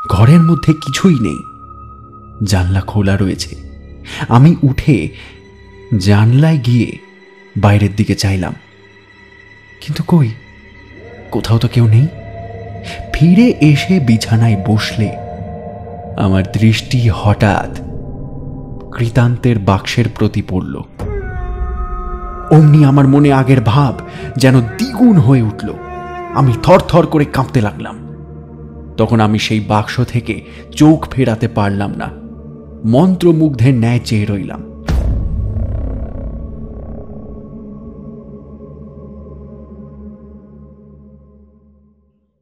ঘরের মধ্যে কিছুই নেই, জানলা খোলা রয়েছে। আমি উঠে জানলায় গিয়ে বাইরের দিকে চাইলাম, কিন্তু কই, কোথাও তো কেউ নেই। ফিরে এসে বিছানায় বসলে আমার দৃষ্টি হঠাৎ কৃতান্তের বাক্সের প্রতি পড়ল। অমনি আমার মনে আগের ভাব যেন দ্বিগুণ হয়ে উঠল। আমি থরথর করে কাঁপতে লাগলাম। তখন আমি সেই বাক্স থেকে চোখ ফেরাতে পারলাম না, মন্ত্রমুগ্ধের ন্যায় চেয়ে রইলাম।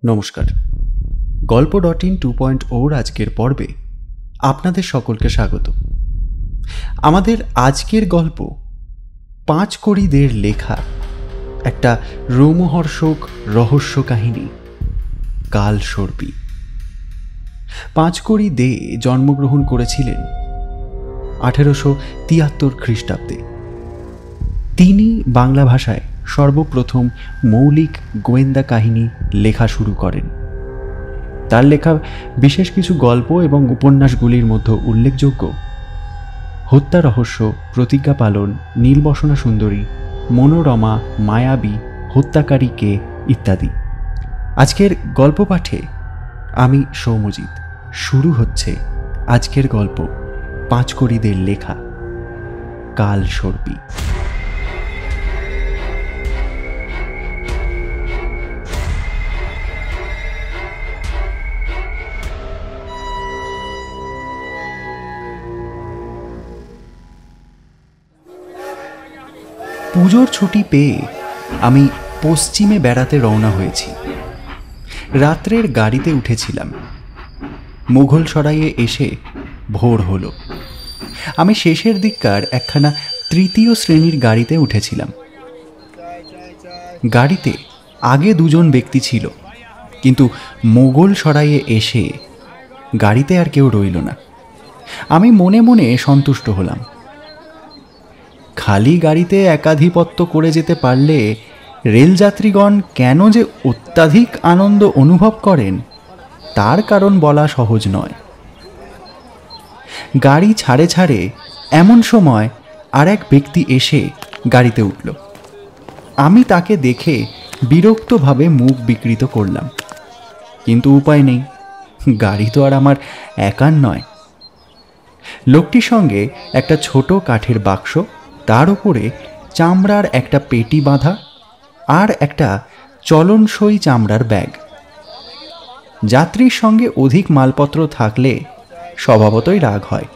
নমস্কার, গল্প.in 2.0 আজকের পর্বে আপনাদের সকলকে স্বাগত। আমাদের আজকের গল্প পাঁচকড়িদের লেখা একটা রোমহর্ষক রহস্য কাহিনী, কালসর্পী। পাঁচকড়ি দে জন্মগ্রহণ করেছিলেন 1873 খ্রিস্টাব্দে। তিনি বাংলা ভাষায় সর্বপ্রথম মৌলিক গোয়েন্দা কাহিনী লেখা শুরু করেন। তার লেখা বিশেষ কিছু গল্প এবং উপন্যাসগুলির মধ্যে উল্লেখযোগ্য হত্যা রহস্য, প্রতিজ্ঞা পালন, নীলবসনা সুন্দরী, মনোরমা, মায়াবী, হত্যাকারী কে ইত্যাদি। আজকের গল্প পাঠে আমি সৌম্যজিৎ। শুরু হচ্ছে আজকের গল্প পাঁচকড়িদের লেখা কালসর্পী। পুজোর ছুটি পেয়ে আমি পশ্চিমে বেড়াতে রওনা হয়েছি। রাত্রের গাড়িতে উঠেছিলাম। মুঘল সরাইয়ে এসে ভোর হলো। আমি শেষের দিককার একখানা তৃতীয় শ্রেণীর গাড়িতে উঠেছিলাম। গাড়িতে আগে দুজন ব্যক্তি ছিল, কিন্তু মোগল সরাইয়ে এসে গাড়িতে আর কেউ রইল না। আমি মনে মনে সন্তুষ্ট হলাম। খালি গাড়িতে একাধিপত্য করে যেতে পারলে রেলযাত্রীগণ কেন যে অত্যাধিক আনন্দ অনুভব করেন তার কারণ বলা সহজ নয়। গাড়ি ছাড়ে ছাড়ে এমন সময় আর এক ব্যক্তি এসে গাড়িতে উঠল। আমি তাকে দেখে বিরক্তভাবে মুখ বিকৃত করলাম, কিন্তু উপায় নেই, গাড়ি তো আর আমার একার নয়। লোকটির সঙ্গে একটা ছোট কাঠের বাক্স, তার উপরে চামড়ার একটা পেটি বাঁধা আর একটা চলনসই চামড়ার ব্যাগ। যাত্রীর সঙ্গে অধিক মালপত্র থাকলে স্বভাবতই রাগ হয়।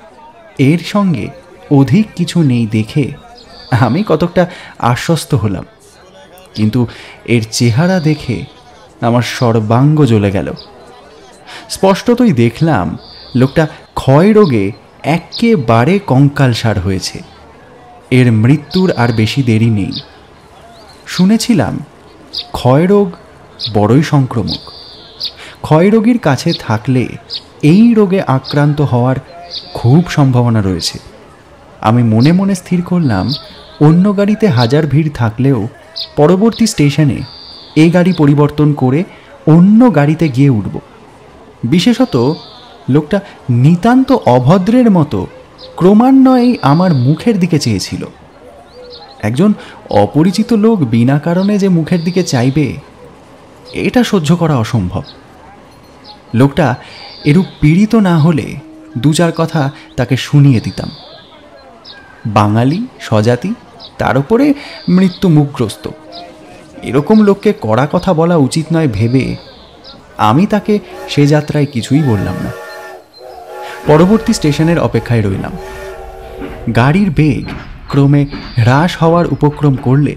এর সঙ্গে অধিক কিছু নেই দেখে আমি কতকটা আশ্বস্ত হলাম, কিন্তু এর চেহারা দেখে আমার সর্বাঙ্গ জ্বলে গেল। স্পষ্টতই দেখলাম লোকটা ক্ষয় রোগে একেবারে কঙ্কালসার হয়েছে। এর মৃত্যুর আর বেশি দেরি নেই। শুনেছিলাম ক্ষয়রোগ বড়ই সংক্রামক। ক্ষয়রোগীর কাছে থাকলে এই রোগে আক্রান্ত হওয়ার খুব সম্ভাবনা রয়েছে। আমি মনে মনে স্থির করলাম, অন্য গাড়িতে হাজার ভিড় থাকলেও পরবর্তী স্টেশনে এই গাড়ি পরিবর্তন করে অন্য গাড়িতে গিয়ে উঠব। বিশেষত লোকটা নিতান্ত অভদ্রের মতো ক্রমান্বয়ে আমার মুখের দিকে চেয়েছিল। একজন অপরিচিত লোক বিনা কারণে যে মুখের দিকে চাইবে, এটা সহ্য করা অসম্ভব। লোকটা এরূপ পীড়িত না হলে দু চার কথা তাকে শুনিয়ে দিতাম। বাঙালি, স্বজাতি, তার উপরে মৃত্যু মুখগ্রস্ত, এরকম লোককে কড়া কথা বলা উচিত নয় ভেবে আমি তাকে সে যাত্রায় কিছুই বললাম না। পরবর্তী স্টেশনের অপেক্ষায় রইলাম। গাড়ির বেগ ক্রমে হ্রাস হওয়ার উপক্রম করলে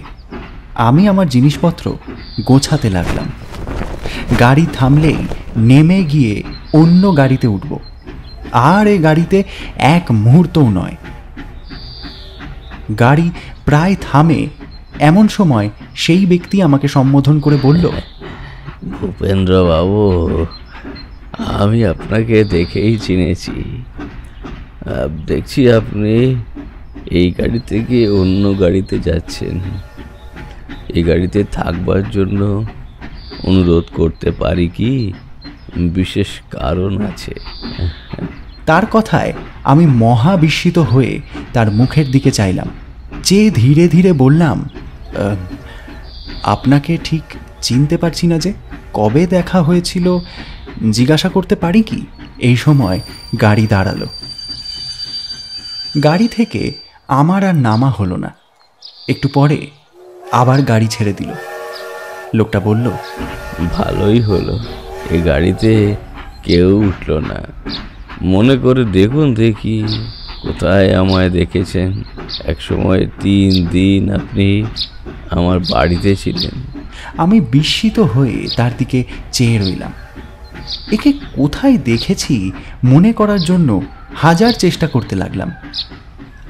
আমি আমার জিনিসপত্র গোছাতে লাগলাম। গাড়ি থামলেই নেমে গিয়ে অন্য গাড়িতে উঠব, আর এ গাড়িতে এক মুহূর্তও নয়। গাড়ি প্রায় থামে এমন সময় সেই ব্যক্তি আমাকে সম্বোধন করে বলল, ভূপেন্দ্রবাবু, আমি আপনাকে দেখেই চিনেছি। দেখছি আপনি এই গাড়ি থেকে অন্য গাড়িতে যাচ্ছেন। এই গাড়িতে থাকবার জন্য অনুরোধ করতে পারি কি? বিশেষ কারণ আছে। তার কথায় আমি মহা বিস্মিত হয়ে তার মুখের দিকে চাইলাম, চেয়ে ধীরে ধীরে বললাম, আপনাকে ঠিক চিনতে পারছি না যে, কবে দেখা হয়েছিল জিজ্ঞাসা করতে পারি কি? এই সময় গাড়ি দাঁড়ালো। গাড়ি থেকে আমার আর নামা হলো না। একটু পরে আবার গাড়ি ছেড়ে দিল। লোকটা বলল, ভালোই হলো, এ গাড়িতে কেউ উঠল না। মনে করে দেখুন দেখি কোথায় আমায় দেখেছেন। এক সময় 3 দিন আপনি আমার বাড়িতে ছিলেন। আমি বিস্মিত হয়ে তার দিকে চেয়ে রইলাম। একে কোথায় দেখেছি মনে করার জন্য হাজার চেষ্টা করতে লাগলাম,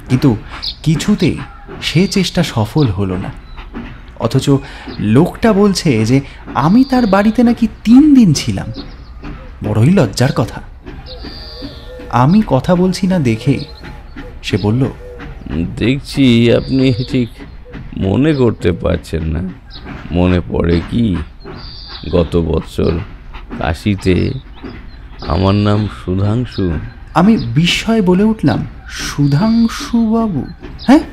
কিন্তু কিছুতে সে চেষ্টা সফল হলো না। অথচ লোকটা বলছে যে আমি তার বাড়িতে নাকি 3 দিন ছিলাম। বড়ই লজ্জার কথা। আমি কথা বলছি না দেখে সে বলল, দেখছি আপনি ঠিক মনে করতে পারছেন না। মনে পড়ে কি, গত বছর কাশিতে আমার নাম সুধাংশু। আমি বিস্ময়ে বলে উঠলাম, সুধাংশুবাবু? হ্যাঁ,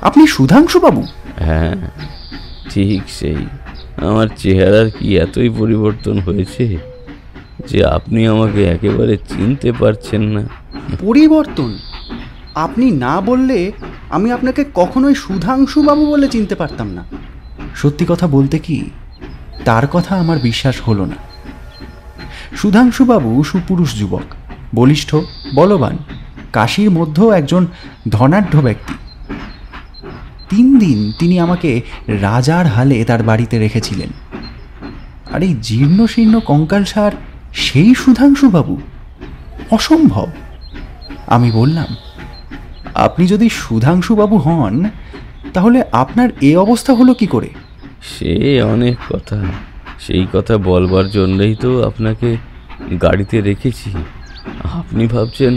আপনি সুধাংশুবাবু? হ্যাঁ, ঠিক সেই। আমার চেহারার কি এতই পরিবর্তন হয়েছে যে আপনি আমাকে একেবারে চিনতে পারছেন না? পরিবর্তন? আপনি না বললে আমি আপনাকে কখনোই সুধাংশুবাবু বলে চিনতে পারতাম না। সত্যি কথা বলতে কি, তার কথা আমার বিশ্বাস হলো না। সুধাংশুবাবু সুপুরুষ যুবক, বলিষ্ঠ, বলবান, কাশীর মধ্যেও একজন ধনাঢ্য ব্যক্তি। 3 দিন তিনি আমাকে রাজার হালে তার বাড়িতে রেখেছিলেন। আর এই জীর্ণ শীর্ণ কঙ্কালসার সেই সুধাংশুবাবু? অসম্ভব। আমি বললাম, আপনি যদি সুধাংশুবাবু হন তাহলে আপনার এ অবস্থা হলো কি করে? সে অনেক কথা, সেই কথা বলবার জন্যই তো আপনাকে গাড়িতে রেখেছি। আপনি ভাবছেন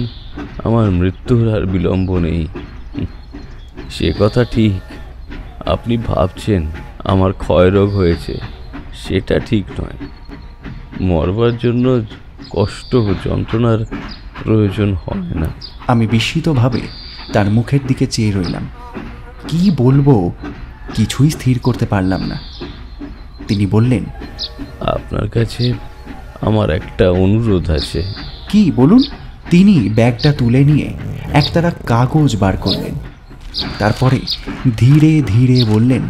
আমার মৃত্যুর আর বিলম্ব নেই। সে কথা ঠিক। আপনি ভাবছেন আমার ক্ষয়রোগ হয়েছে, সেটা ঠিক নয়। মরবার জন্য কষ্ট যন্ত্রণার প্রয়োজন হয় না। আমি বিস্মিতভাবে তার মুখের দিকে চেয়ে রইলাম। কি বলবো কিছুই স্থির করতে পারলাম না। তিনি বললেন, আপনার কাছে আমার একটা অনুরোধ আছে। কি বলুন? তিনি ব্যাগটা তুলে নিয়ে একতারা কাগজ বার করলেন। তারপরে ধীরে ধীরে বললেন,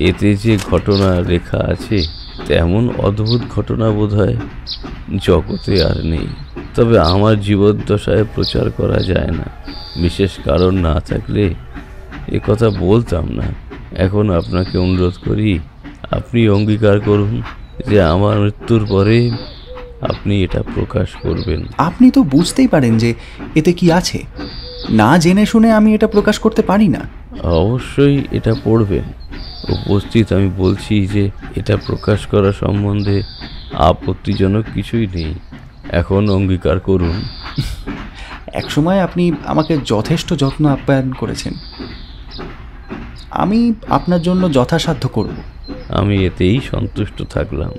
এতে যে ঘটনা লেখা আছে তেমন অদ্ভুত ঘটনা বোধহয় জগতে আর নেই। তবে আমার জীবদ্দশায় প্রচার করা যায় না। বিশেষ কারণ না থাকলে এ কথা বলতাম না। এখন আপনাকে অনুরোধ করি, আপনি অঙ্গীকার করুন যে আমার মৃত্যুর পরে আপনি এটা প্রকাশ করবেন। আপনি তো বুঝতেই পারেন যে এতে কি আছে। না জেনে শুনে আমি এটা প্রকাশ করতে পারি না। অবশ্যই এটা পড়বেন। উপস্থিত আমি বলছি যে এটা প্রকাশ করা সম্বন্ধে আপত্তিজনক কিছুই নেই। এখন অঙ্গীকার করুন। একসময় আপনি আমাকে যথেষ্ট যত্ন আপ্যায়ন করেছেন। আমি আপনার জন্য যথাসাধ্য করব। আমি এতেই সন্তুষ্ট থাকলাম।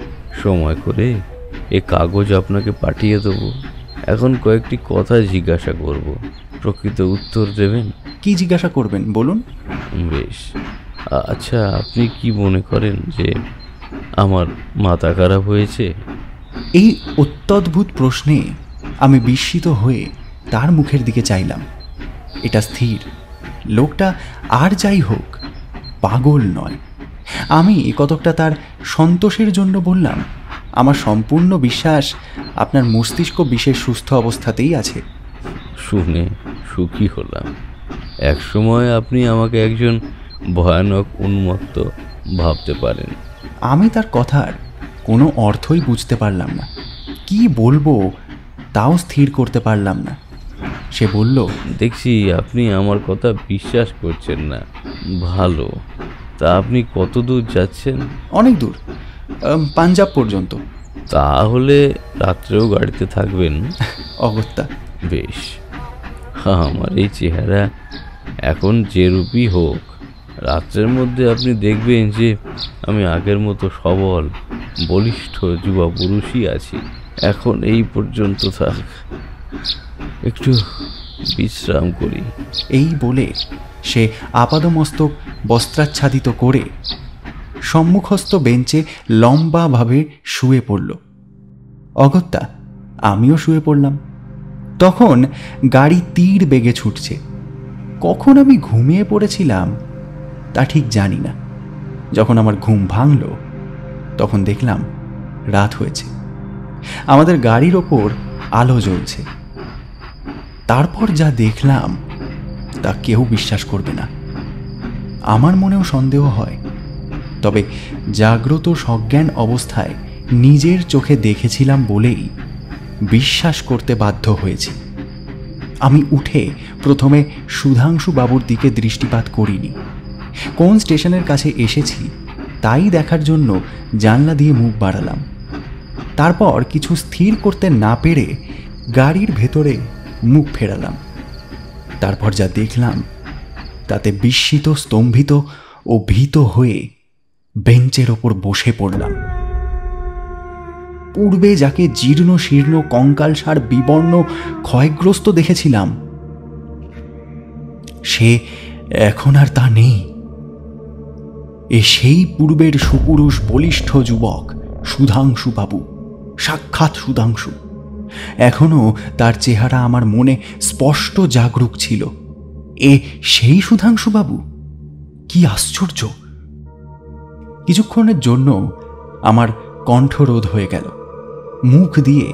সময় করে এ কাগজ আপনাকে পাঠিয়ে দেবো। এখন কয়েকটি কথা জিজ্ঞাসা করব, প্রকৃত উত্তর দেবেন। কি জিজ্ঞাসা করবেন বলুন? বেশ। আচ্ছা, আপনি কি মনে করেন যে আমার মাথা খারাপ হয়েছে? এই অত্যদ্ভুত প্রশ্নে আমি বিস্মিত হয়ে তার মুখের দিকে চাইলাম। এটা স্থির, লোকটা আর যাই হোক পাগল নয়। আমি কতকটা তার সন্তোষের জন্য বললাম, আমার সম্পূর্ণ বিশ্বাস আপনার মস্তিষ্ক বিশেষ সুস্থ অবস্থাতেই আছে। শুনে সুখী হলাম। এক সময় আপনি আমাকে একজন ভয়ানক উন্মত্ত ভাবতে পারেন। আমি তার কথার কোনো অর্থই বুঝতে পারলাম না। কি বলবো তাও স্থির করতে পারলাম না। সে বলল, দেখছি আপনি আমার কথা বিশ্বাস করছেন না। ভালো, তা আপনি কত দূর যাচ্ছেন? অনেক দূর, পাঞ্জাব পর্যন্ত। তাহলে রাত্রেও গাড়িতে থাকবেন? অগত্যা। বেশ। আমার এই চেহারা এখন যে রূপই হোক, রাত্রের মধ্যে আপনি দেখবেন যে আমি আগের মতো সবল বলিষ্ঠ যুবা পুরুষই আছি। এখন এই পর্যন্ত থাক, একটু বিশ্রাম করি। এই বলে সে আপাদমস্তক বস্ত্রাচ্ছাদিত করে সম্মুখস্থ বেঞ্চে লম্বাভাবে শুয়ে পড়ল। অগত্যা আমিও শুয়ে পড়লাম। তখন গাড়ি তীর বেগে ছুটছে। কখন আমি ঘুমিয়ে পড়েছিলাম তা ঠিক জানি না। যখন আমার ঘুম ভাঙল তখন দেখলাম রাত হয়েছে, আমাদের গাড়ির ওপর আলো জ্বলছে। তারপর যা দেখলাম তা কেউ বিশ্বাস করবে না। আমার মনেও সন্দেহ হয়, তবে জাগ্রত সজ্ঞান অবস্থায় নিজের চোখে দেখেছিলাম বলেই বিশ্বাস করতে বাধ্য হয়েছি। আমি উঠে প্রথমে সুধাংশু বাবুর দিকে দৃষ্টিপাত করিনি। কোন স্টেশনের কাছে এসেছি তাই দেখার জন্য জানলা দিয়ে মুখ বাড়ালাম। তারপর কিছু স্থির করতে না পেরে গাড়ির ভেতরে মুখ ফেরালাম। তারপর যা দেখলাম তাতে বিস্মিত, স্তম্ভিত ও ভীত হয়ে বেঞ্চের ওপর বসে পড়লাম। পূর্বে যাকে জীর্ণ শীর্ণ, কঙ্কালসার, বিবর্ণ, ক্ষয়গ্রস্ত দেখেছিলাম, সে এখন আর তা নেই। সেই পূর্বের সুপুরুষ বলিষ্ঠ যুবক সুধাংশু বাবু, সাক্ষাৎ সুধাংশু। এখনো তার চেহারা আমার মনে স্পষ্ট জাগরুক ছিল। সেই সুধাংশু বাবু! কি আশ্চর্য! কিছুক্ষণের জন্য আমার কণ্ঠরোধ হয়ে গেল, মুখ দিয়ে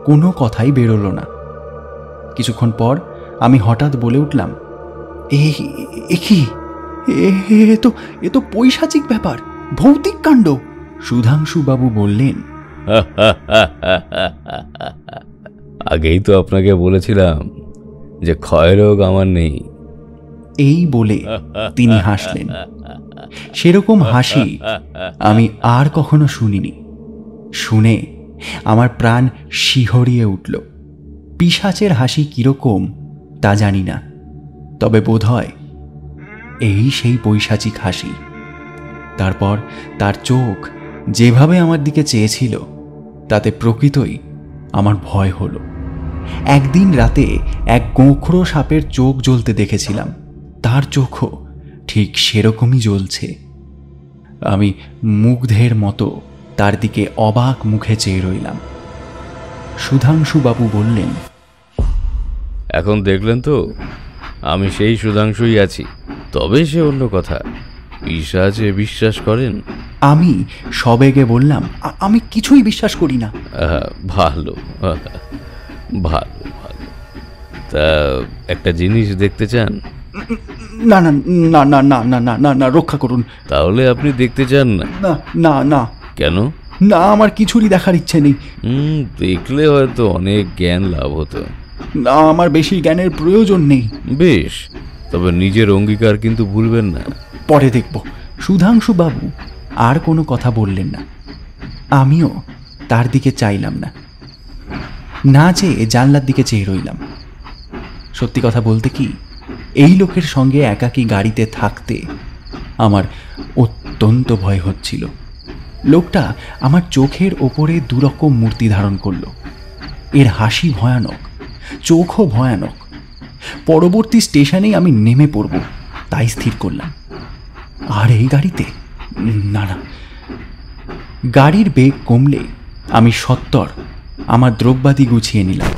কোনো কথাই বেরোলো না। কিছুক্ষণ পর আমি হঠাৎ বলে উঠলাম, এ তো পৈশাচিক ব্যাপার, ভৌতিক কাণ্ড। সুধাংশু বাবু বললেন, আগেই তো আপনাকে বলেছিলাম যে ক্ষয়রোগ আমার নেই। এই বলে তিনি হাসলেন। সেরকম হাসি আমি আর কখনো শুনিনি। শুনে আমার প্রাণ শিহরিয়ে উঠল। পিশাচের হাসি কিরকম তা জানি না, তবে বোধহয় এই সেই পৈশাচিক হাসি। তারপর তার চোখ যেভাবে আমার দিকে চেয়েছিল তাতে প্রকৃতই আমার ভয় হলো। একদিন রাতে এক গোঁখরো সাপের চোখ জ্বলতে দেখেছিলাম, তার চোখও ঠিক সেরকমই জ্বলছে। আমি মুগ্ধের মতো তার দিকে অবাক মুখে চেয়ে রইলাম। সুধাংশু বাবু বললেন, এখন দেখলেন তো, আমি সেই সুধাংশুই আছি। তবে সে অন্য কথা, পিশাচে বিশ্বাস করেন? আমি সবেগে বললাম, আমি কিছুই বিশ্বাস করি না। ভালো ভালো ভালো। তা একটা জিনিস দেখতে চান? না না না না না না না না না, রক্ষা করুন। তাহলে আপনি দেখতে চান না? না না না। কেন? না, আমার কিছুরই দেখার ইচ্ছে নেই। দেখলে হয়তো অনেক জ্ঞান লাভ হতো। না, আমার বেশি জ্ঞানের প্রয়োজন নেই। বেশ, তবে নিজের অঙ্গীকার কিন্তু ভুলবেন না। পরে দেখব। সুধাংশু বাবু আর কোনো কথা বললেন না। আমিও তার দিকে চাইলাম না, না চেয়ে জানলার দিকে চেয়ে রইলাম। সত্যি কথা বলতে কি, এই লোকের সঙ্গে একাকী গাড়িতে থাকতে আমার অত্যন্ত ভয় হচ্ছিল। লোকটা আমার চোখের ওপরে দুরকম মূর্তি ধারণ করল। এর হাসি ভয়ানক, চোখও ভয়ানক। পরবর্তী স্টেশনেই আমি নেমে পড়ব তাই স্থির করলাম। আর এই গাড়িতে না না। গাড়ির বেগ কমলে আমি সত্বর আমার দ্রব্যাদি গুছিয়ে নিলাম।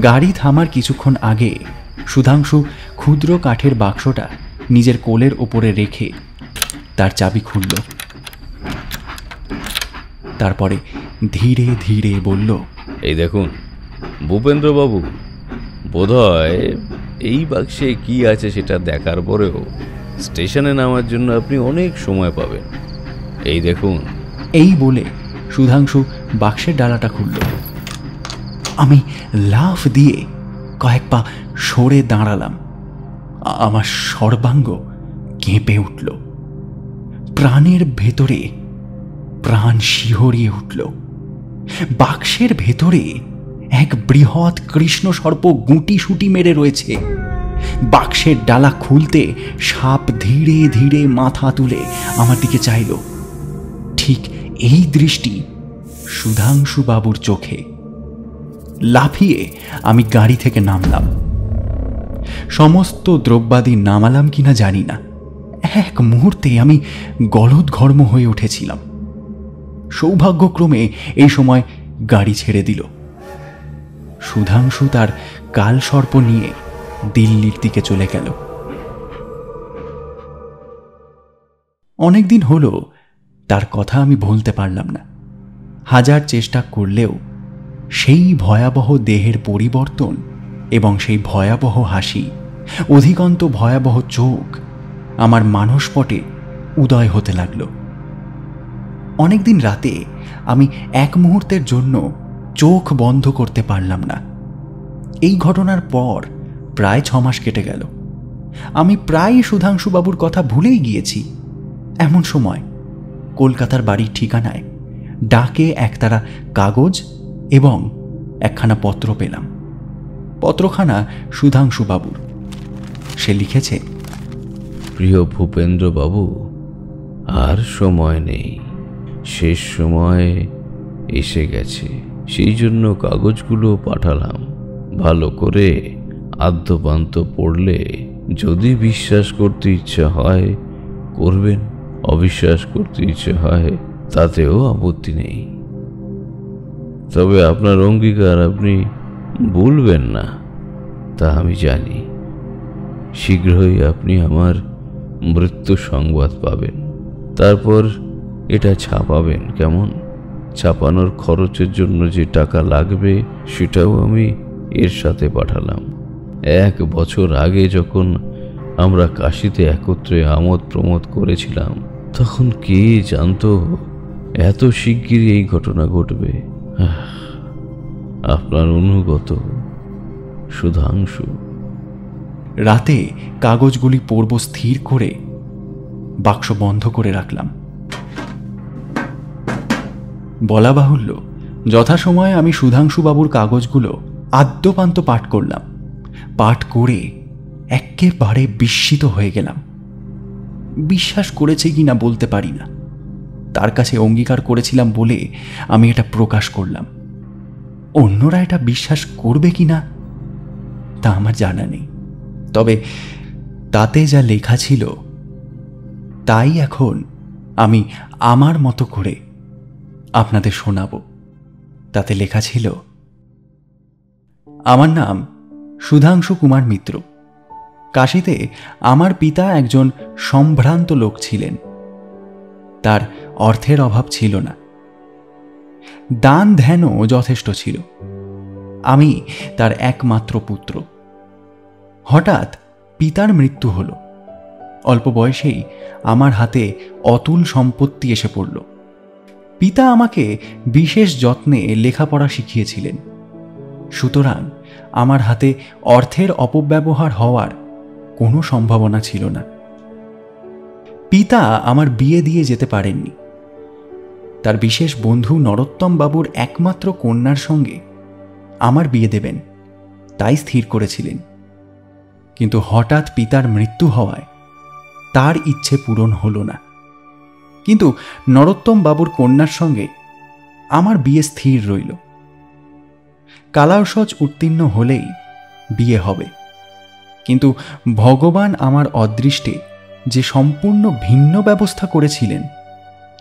গাড়ি থামার কিছুক্ষণ আগে সুধাংশু ক্ষুদ্র কাঠের বাক্সটা নিজের কোলের ওপরে রেখে তার চাবি খুলল। তারপরে ধীরে ধীরে বলল, এই দেখুন ভূপেন্দ্রবাবু, বোধহয় এই বাক্সে কি আছে সেটা দেখার পরেও স্টেশনে নামার জন্য আপনি অনেক সময় পাবেন। এই দেখুন। এই বলে সুধাংশু বাক্সের ডালাটা খুলল। আমি লাফ দিয়ে কয়েক পা সরে দাঁড়ালাম। আমার সর্বাঙ্গ কেঁপে উঠল, প্রাণের ভেতরে প্রাণ শিহরিয়ে উঠল। বাক্সের ভেতরে এক বৃহৎ কৃষ্ণ সর্প গুটি সুটি মেরে রয়েছে। বাক্সের ডালা খুলতে সাপ ধীরে ধীরে মাথা তুলে আমার দিকে চাইল। ঠিক এই দৃষ্টি সুধাংশু বাবুর চোখে। লাফিয়ে আমি গাড়ি থেকে নামলাম। সমস্ত দ্রব্যাদি নামালাম কিনা জানি না, এক মুহূর্তে আমি গলদঘর্ম হয়ে উঠেছিলাম। সৌভাগ্যক্রমে এই সময় গাড়ি ছেড়ে দিল। সুধাংশু তার কালসর্প নিয়ে দিল্লির দিকে চলে গেল। অনেকদিন হলো তার কথা আমি ভুলতে পারলাম না। হাজার চেষ্টা করলেও সেই ভয়াবহ দেহের পরিবর্তন এবং সেই ভয়াবহ হাসি, অধিকন্ত ভয়াবহ চোখ আমার মানসপটে উদয় হতে লাগল। অনেকদিন রাতে আমি এক মুহূর্তের জন্য চোখ বন্ধ করতে পারলাম না। এই ঘটনার পর প্রায় 6 মাস কেটে গেল। আমি প্রায় সুধাংশুবাবুর কথা ভুলেই গিয়েছি। এমন সময় কলকাতার বাড়ির ঠিকানায় ডাকে একতারা কাগজ এবং একখানা পত্র পেলাম। পত্রখানা সুধাংশুবাবুর। সে লিখেছে, প্রিয় ভূপেন্দ্রবাবু, আর সময় নেই, শেষ সময় এসে গেছে। সেই জন্য কাগজগুলো পাঠালাম। ভালো করে আদ্যপান্ত পড়লে যদি বিশ্বাস করতে ইচ্ছে হয় করবেন, অবিশ্বাস করতে ইচ্ছে হয় তাতেও আপত্তি নেই। তবে আপনার অঙ্গীকার আপনি ভুলবেন না, তা আমি জানি। শীঘ্রই আপনি আমার মৃত্যু সংবাদ পাবেন। তারপর এটা ছাপাবেন। কেমন? ছাপানোর খরচের জন্য যে টাকা লাগবে সেটাও আমি এর সাথে পাঠালাম। 1 বছর আগে যখন আমরা কাশীতে একত্রে আমোদ প্রমোদ করেছিলাম, তখন কে জানতো এত শিগগিরই এই ঘটনা ঘটবে। আপনার অনুগত সুধাংশু। রাতে কাগজগুলি পড়ব স্থির করে বাক্স বন্ধ করে রাখলাম। বলা বাহুল্য, যথাসময়ে আমি সুধাংশুবাবুর কাগজগুলো আদ্যপান্ত পাঠ করলাম। পাঠ করে একেবারে বিস্মিত হয়ে গেলাম। বিশ্বাস করেছে কিনা বলতে পারি না। তার কাছে অঙ্গীকার করেছিলাম বলে আমি এটা প্রকাশ করলাম। অন্যরা এটা বিশ্বাস করবে কিনা তা আমার জানা নেই। তবে তাতে যা লেখা ছিল তাই এখন আমি আমার মতো করে আপনাদের শোনাব। তাতে লেখা ছিল, আমার নাম সুধাংশু কুমার মিত্র। কাশীতে আমার পিতা একজন সম্ভ্রান্ত লোক ছিলেন। তার অর্থের অভাব ছিল না, দান ধ্যানও যথেষ্ট ছিল। আমি তার একমাত্র পুত্র। হঠাৎ পিতার মৃত্যু হল। অল্প বয়সেই আমার হাতে অতুল সম্পত্তি এসে পড়ল। পিতা আমাকে বিশেষ যত্নে লেখাপড়া শিখিয়েছিলেন। সুতরাং আমার হাতে অর্থের অপব্যবহার হওয়ার কোনো সম্ভাবনা ছিল না। পিতা আমার বিয়ে দিয়ে যেতে পারেননি। তার বিশেষ বন্ধু নরোত্তম বাবুর একমাত্র কন্যার সঙ্গে আমার বিয়ে দেবেন তাই স্থির করেছিলেন। কিন্তু হঠাৎ পিতার মৃত্যু হওয়ায় তার ইচ্ছে পূরণ হল না। কিন্তু নরোত্তম বাবুর কন্যার সঙ্গে আমার বিয়ে স্থির রইল। কালাউসজ উত্তীর্ণ হলেই বিয়ে হবে। কিন্তু ভগবান আমার অদৃষ্টে যে সম্পূর্ণ ভিন্ন ব্যবস্থা করেছিলেন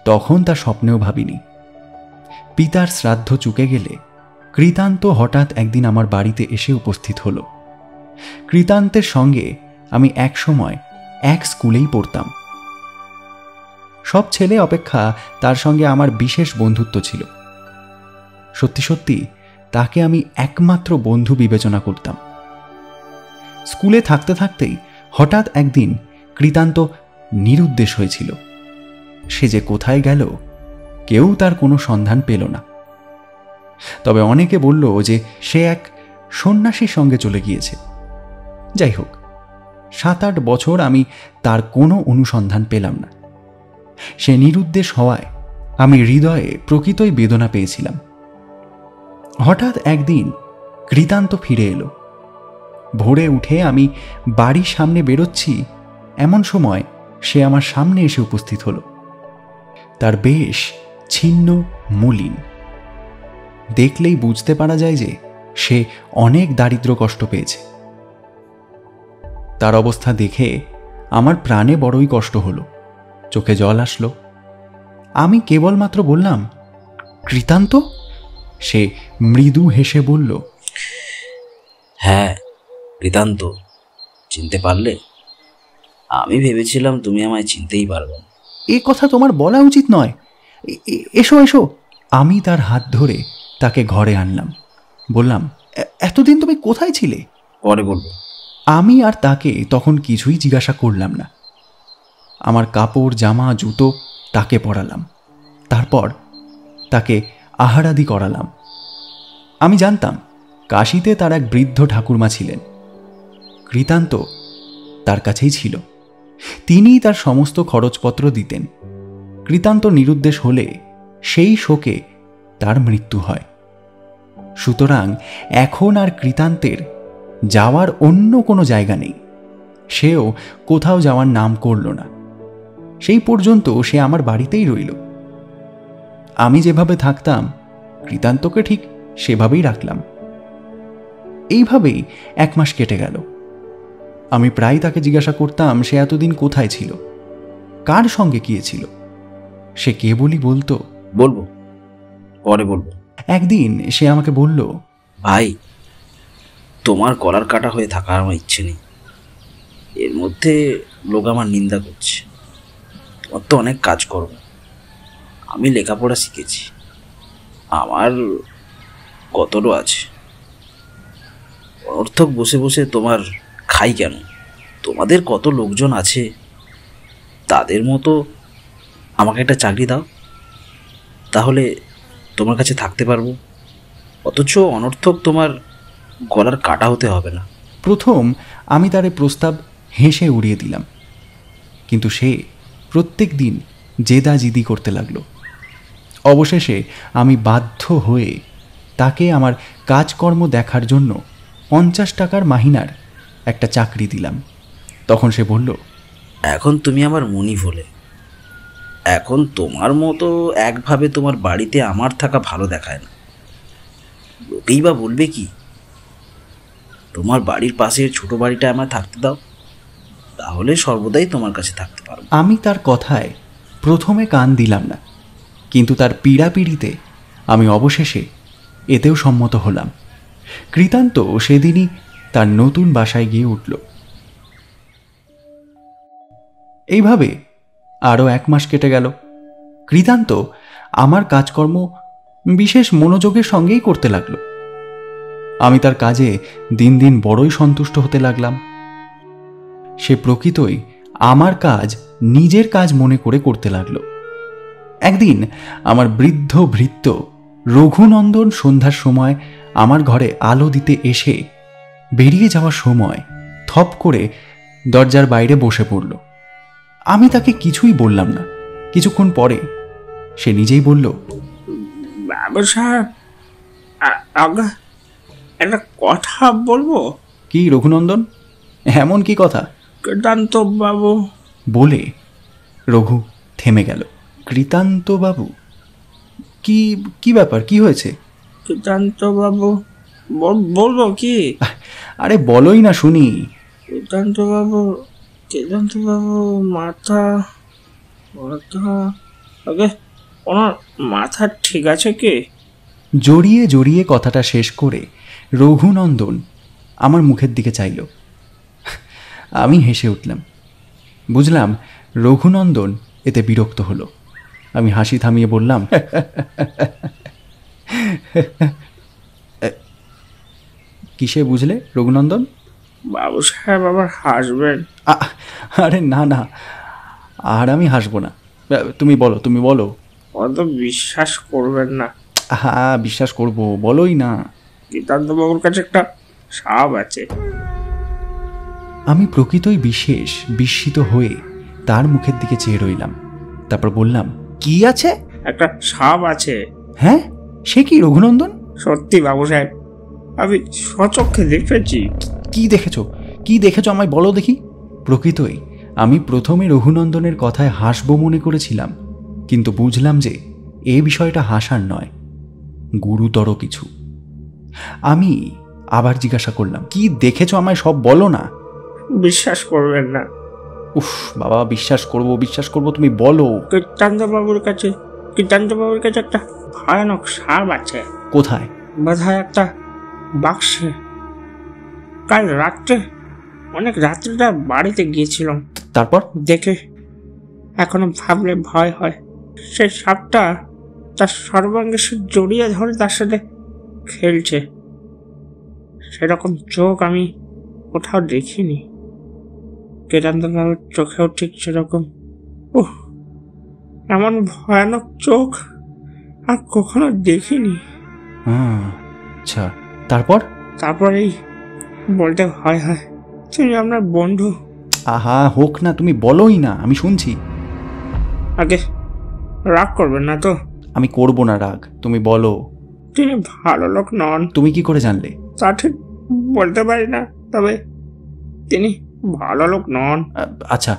তখন তা স্বপ্নেও ভাবিনি। পিতার শ্রাদ্ধ চুকে গেলে কৃতান্ত হঠাৎ একদিন আমার বাড়িতে এসে উপস্থিত হল। কৃতান্তের সঙ্গে আমি এক সময় এক স্কুলেই পড়তাম। সব ছেলে অপেক্ষা তার সঙ্গে আমার বিশেষ বন্ধুত্ব ছিল। সত্যি সত্যি তাকে আমি একমাত্র বন্ধু বিবেচনা করতাম। স্কুলে থাকতে থাকতেই হঠাৎ একদিন কৃতান্ত নিরুদ্দেশ হয়েছিল। সে যে কোথায় গেল কেউ তার কোনো সন্ধান পেল না। তবে অনেকে বলল যে সে এক সন্ন্যাসীর সঙ্গে চলে গিয়েছে। যাই হোক, 7-8 বছর আমি তার কোনো অনুসন্ধান পেলাম না। সে নিরুদ্দেশ হওয়ায় আমি হৃদয়ে প্রকৃতই বেদনা পেয়েছিলাম। হঠাৎ একদিন কৃতান্ত ফিরে এলো। ভোরে উঠে আমি বাড়ির সামনে বেরোচ্ছি, এমন সময় সে আমার সামনে এসে উপস্থিত হলো। তার বেশ ছিন্ন, মলিন, দেখলেই বুঝতে পারা যায় যে সে অনেক দারিদ্র কষ্ট পেয়েছে। তার অবস্থা দেখে আমার প্রাণে বড়ই কষ্ট হলো, চোখে জল আসলো। আমি কেবলমাত্র বললাম, কৃতান্ত? সে মৃদু হেসে বলল, হ্যাঁ কৃতান্ত, চিনতে পারলে? আমি ভেবেছিলাম তুমি আমায় চিনতেই পারবে না। এ কথা তোমার বলা উচিত নয়। এসো এসো। আমি তার হাত ধরে তাকে ঘরে আনলাম। বললাম, এতদিন তুমি কোথায় ছিলে? পরে বলবো। আমি আর তাকে তখন কিছুই জিজ্ঞাসা করলাম না। আমার কাপড়, জামা, জুতো তাকে পরালাম। তারপর তাকে আহারাদি করালাম। আমি জানতাম কাশীতে তার এক বৃদ্ধ ঠাকুরমা ছিলেন। কৃতান্ত তার কাছেই ছিল। তিনিই তার সমস্ত খরচপত্র দিতেন। কৃতান্ত নিরুদ্দেশ হলে সেই শোকে তার মৃত্যু হয়। সুতরাং এখন আর কৃতান্তের যাওয়ার অন্য কোনো জায়গা নেই। সেও কোথাও যাওয়ার নাম করল না। সেই পর্যন্ত সে আমার বাড়িতেই রইল। আমি যেভাবে থাকতাম কৃতান্তকে ঠিক সেভাবেই রাখলাম। এইভাবেই 1 মাস কেটে গেল। আমি প্রায় তাকে জিজ্ঞাসা করতাম সে এতদিন কোথায় ছিল, কার সঙ্গে গিয়েছিল। সে কেবলই বলতো, বলবো, পরে বলবো। একদিন সে আমাকে বলল, ভাই, তোমার গলার কাটা হয়ে থাকার আমার ইচ্ছে নেই। এর মধ্যে লোক আমার নিন্দা করছে। তোমার তো অনেক কাজ করবো। আমি লেখাপড়া শিখেছি, আমার কতটা আছে। অনর্থক বসে বসে তোমার খাই কেন? তোমাদের কত লোকজন আছে, তাদের মতো আমাকে একটা চাকরি দাও, তাহলে তোমার কাছে থাকতে পারবো। অথচ অনর্থক তোমার গলার কাটা হতে হবে না। প্রথম আমি তার প্রস্তাব হেসে উড়িয়ে দিলাম, কিন্তু সে প্রত্যেক দিন জেদাজিদি করতে লাগলো। অবশেষে আমি বাধ্য হয়ে তাকে আমার কাজকর্ম দেখার জন্য 50 টাকার মাহিনার একটা চাকরি দিলাম। তখন সে বলল, এখন তুমি আমার মুনিফ হলে। এখন তোমার মতো একভাবে তোমার বাড়িতে আমার থাকা ভালো দেখায় না। লোকেই বা বলবে কি? তোমার বাড়ির পাশের ছোট বাড়িটা আমার থাকতে দাও, তাহলে সর্বদাই তোমার কাছে থাকতে পারবো। আমি তার কথায় প্রথমে কান দিলাম না, কিন্তু তার পীড়াপিড়িতে আমি অবশেষে এতেও সম্মত হলাম। কৃতান্ত সেদিনই তার নতুন বাসায় গিয়ে উঠল। এইভাবে আরও 1 মাস কেটে গেল। কৃতান্ত আমার কাজকর্ম বিশেষ মনোযোগের সঙ্গেই করতে লাগলো। আমি তার কাজে দিন দিন বড়ই সন্তুষ্ট হতে লাগলাম। সে প্রকৃতই আমার কাজ নিজের কাজ মনে করে করতে লাগলো। একদিন আমার বৃদ্ধ ভৃত্য রঘুনন্দন সন্ধ্যার সময় আমার ঘরে আলো দিতে এসে বেরিয়ে যাওয়ার সময় থপ করে দরজার বাইরে বসে পড়ল। আমি তাকে কিছুই বললাম না। কিছুক্ষণ পরে সে নিজেই বলল, বাবু সাহেব, আগে একটা কথা বলবো। কি রঘুনন্দন, এমন কি কথা? কৃতান্ত বাবু। বলে রঘু থেমে গেল। কৃতান্ত বাবু? কি কি ব্যাপার, কি হয়েছে? কৃতান্ত বাবু, বলবো কি? আরে বলোই না শুনি। কৃতান্ত বাবু, মাথা আগে ওনার মাথা ঠিক আছে কি? জড়িয়ে জড়িয়ে কথাটা শেষ করে রঘুনন্দন আমার মুখের দিকে চাইল। আমি হেসে উঠলাম। বুঝলাম রঘুনন্দন এতে বিরক্ত হলো। আমি হাসি থামিয়ে বললাম, কিসে বুঝলে রঘুনন্দন? বাবু সাহেব আবার হাসবেন। আরে না না, আর আমি হাসবো না। তুমি বলো, তুমি বলো। অত বিশ্বাস করবেন না। হ্যাঁ বিশ্বাস করবো, বলোই না। কৃতান্ত বাবুর কাছে একটা সাপ আছে। আমি প্রকৃতই বিস্মিত হয়ে তার মুখের দিকে চেয়ে রইলাম। তারপর বললাম, কি আছে? একটা সাপ আছে। হ্যাঁ, সে কি রঘুনন্দন? সত্যি বাবু সাহেব, আমি স্বচক্ষে দেখেছি। কি দেখেছো, কি দেখেছো আমায় বলো দেখি। প্রকৃতই আমি প্রথমে রঘুনন্দনের কথায় হাসবো মনে করেছিলাম, কিন্তু বুঝলাম যে এ বিষয়টা হাসার নয়। গুরুতর কিছু। আমি আবার জিজ্ঞাসা করলাম, কি দেখেছো আমায় সব বলো না। বিশ্বাস করবেন না, উফ বাবা, বিশ্বাস করবো, তুমি বলো। কীর্তান্তবাবুর কাছে একটা ভয়ানক সাপ আছে। কোথায়? বোধহয় একটা বাক্সে। কাল রাত্রে, অনেক রাত্রিটা বাড়িতে গিয়েছিলাম, তারপর? দেখে এখনো ভাবলে ভয় হয়। সেই সাপটা তার সর্বাঙ্গে জড়িয়ে ধরে তার সাথে খেলছে। সেরকম চোখ আমি কোথাও দেখিনি। কেদান্তবাবুর চোখেও ঠিক সেরকম। এমন ভয়ানক চোখ আর কখনো দেখিনি। আচ্ছা, তারপর? এই বলতে ভয় হয়, তুমি আপনার বন্ধু। আহা, হোক না, তুমি বলোই না, আমি শুনছি। আগে রাগ করবেন না তো? আমি করবো না রাগ, তুমি বলো। তিনি ভালো লোক নন। তুমি কি করে জানলে? তা ঠিক বলতে পারি না, তবে তিনি ভালো লোক নন। আচ্ছা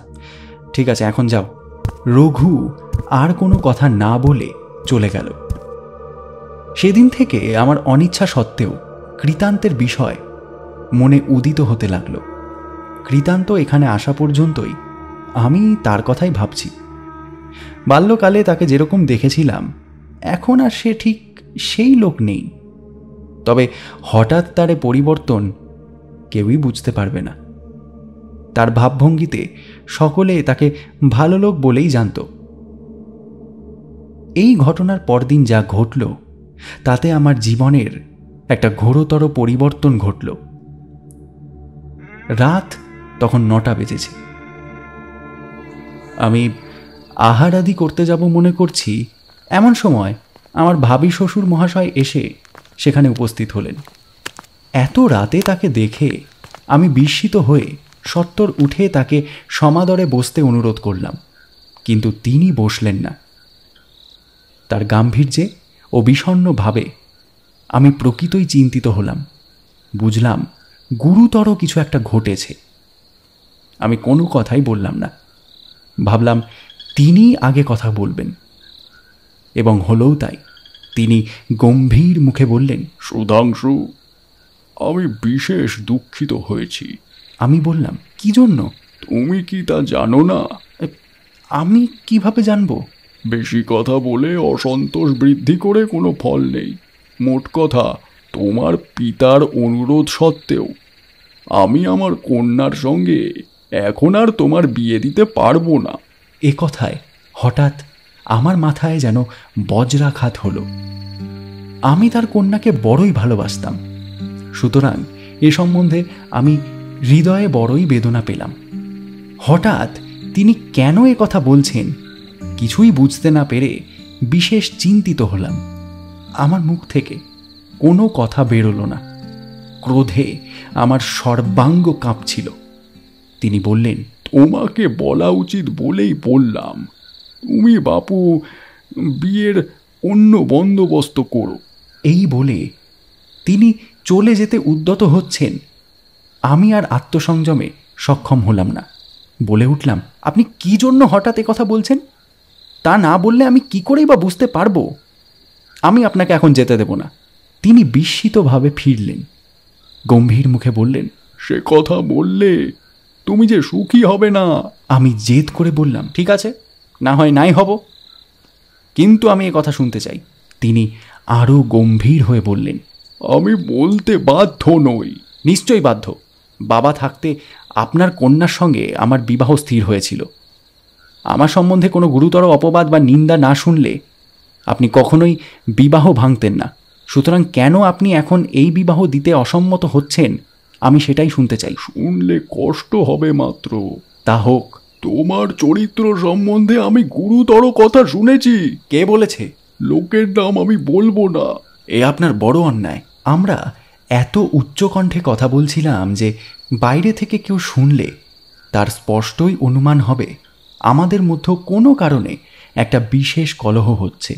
ঠিক আছে, এখন যাও। রঘু আর কোনো কথা না বলে চলে গেল। সেদিন থেকে আমার অনিচ্ছা সত্ত্বেও কৃতান্তের বিষয় মনে উদিত হতে লাগলো। কৃতান্ত এখানে আসা পর্যন্তই আমি তার কথাই ভাবছি। বাল্যকালে তাকে যেরকম দেখেছিলাম, এখন আর সে ঠিক সেই লোক নেই। তবে হঠাৎ তারে পরিবর্তন কেউই বুঝতে পারবে না। তার ভাবভঙ্গিতে সকলে তাকে ভালো লোক বলেই জানত। এই ঘটনার পরদিন যা ঘটল, তাতে আমার জীবনের একটা ঘোরতর পরিবর্তন ঘটল। রাত তখন 9টা বেজেছে। আমি আহার আদি করতে যাব মনে করছি, এমন সময় আমার ভাবী শ্বশুর মহাশয় এসে সেখানে উপস্থিত হলেন। এত রাতে তাকে দেখে আমি বিস্মিত হয়ে সত্বর উঠে তাকে সমাদরে বসতে অনুরোধ করলাম, কিন্তু তিনি বসলেন না। তার গাম্ভীর্যে ও বিষণ্ণ ভাবে আমি প্রকৃতই চিন্তিত হলাম। বুঝলাম গুরুতর কিছু একটা ঘটেছে। আমি কোনো কথাই বললাম না। ভাবলাম তিনি আগে কথা বলবেন, এবং হলোও তাই। তিনি গম্ভীর মুখে বললেন, সুধাংশু, আমি বিশেষ দুঃখিত হয়েছি। আমি বললাম, কি জন্য? তুমি কি তা জানো না? আমি কিভাবে জানব? বেশি কথা বলে অসন্তোষ বৃদ্ধি করে কোনো ফল নেই। মোট কথা, তোমার পিতার অনুরোধ সত্ত্বেও আমি আমার কন্যার সঙ্গে এখন আর তোমার বিয়ে দিতে পারবো না। এ কথায় হঠাৎ আমার মাথায় যেন বজ্রাঘাত হলো। আমি তার কন্যাকে বড়ই ভালোবাসতাম, সুতরাং এ সম্বন্ধে আমি হৃদয়ে বড়ই বেদনা পেলাম। হঠাৎ তিনি কেন এ কথা বলছেন কিছুই বুঝতে না পেরে বিশেষ চিন্তিত হলাম। আমার মুখ থেকে কোনো কথা বেরোলো না। ক্রোধে আমার সর্বাঙ্গ কাঁপছিল। তিনি বললেন, তোমাকে বলা উচিত বলেই বললাম। তুমি বাপু বিয়ের অন্য বন্দোবস্ত করো। এই বলে তিনি চলে যেতে উদ্যত হচ্ছেন। আমি আর আত্মসংযমে সক্ষম হলাম না। বলে উঠলাম, আপনি কি জন্য হঠাৎ এ কথা বলছেন? তা না বললে আমি কি করেই বা বুঝতে পারবো? আমি আপনাকে এখন যেতে দেব না। তিনি বিস্মিতভাবে ফিরলেন, গম্ভীর মুখে বললেন, সে কথা বললে তুমি যে সুখী হবে না। আমি জেদ করে বললাম, ঠিক আছে, না হয় নাই হব, কিন্তু আমি এ কথা শুনতে চাই। তিনি আরও গম্ভীর হয়ে বললেন, আমি বলতে বাধ্য নই। নিশ্চয়ই বাধ্য। বাবা থাকতে আপনার কন্যার সঙ্গে আমার বিবাহ স্থির হয়েছিল। আমার সম্বন্ধে কোনো গুরুতর অপবাদ বা নিন্দা না শুনলে আপনি কখনোই বিবাহ ভাঙতেন না। সুতরাং কেন আপনি এখন এই বিবাহ দিতে অসম্মত হচ্ছেন, আমি সেটাই শুনতে চাই। শুনলে কষ্ট হবে মাত্র। তা হোক। তোমার চরিত্র সম্বন্ধে আমি গুরুতর কথা শুনেছি। কে বলেছে? লোকের নাম আমি বলবো না। এ আপনার বড় অন্যায়। আমরা এত উচ্চকণ্ঠে কথা বলছিলাম যে বাইরে থেকে কেউ শুনলে তার স্পষ্টই অনুমান হবে আমাদের মধ্যে কোনো কারণে একটা বিশেষ কলহ হচ্ছে।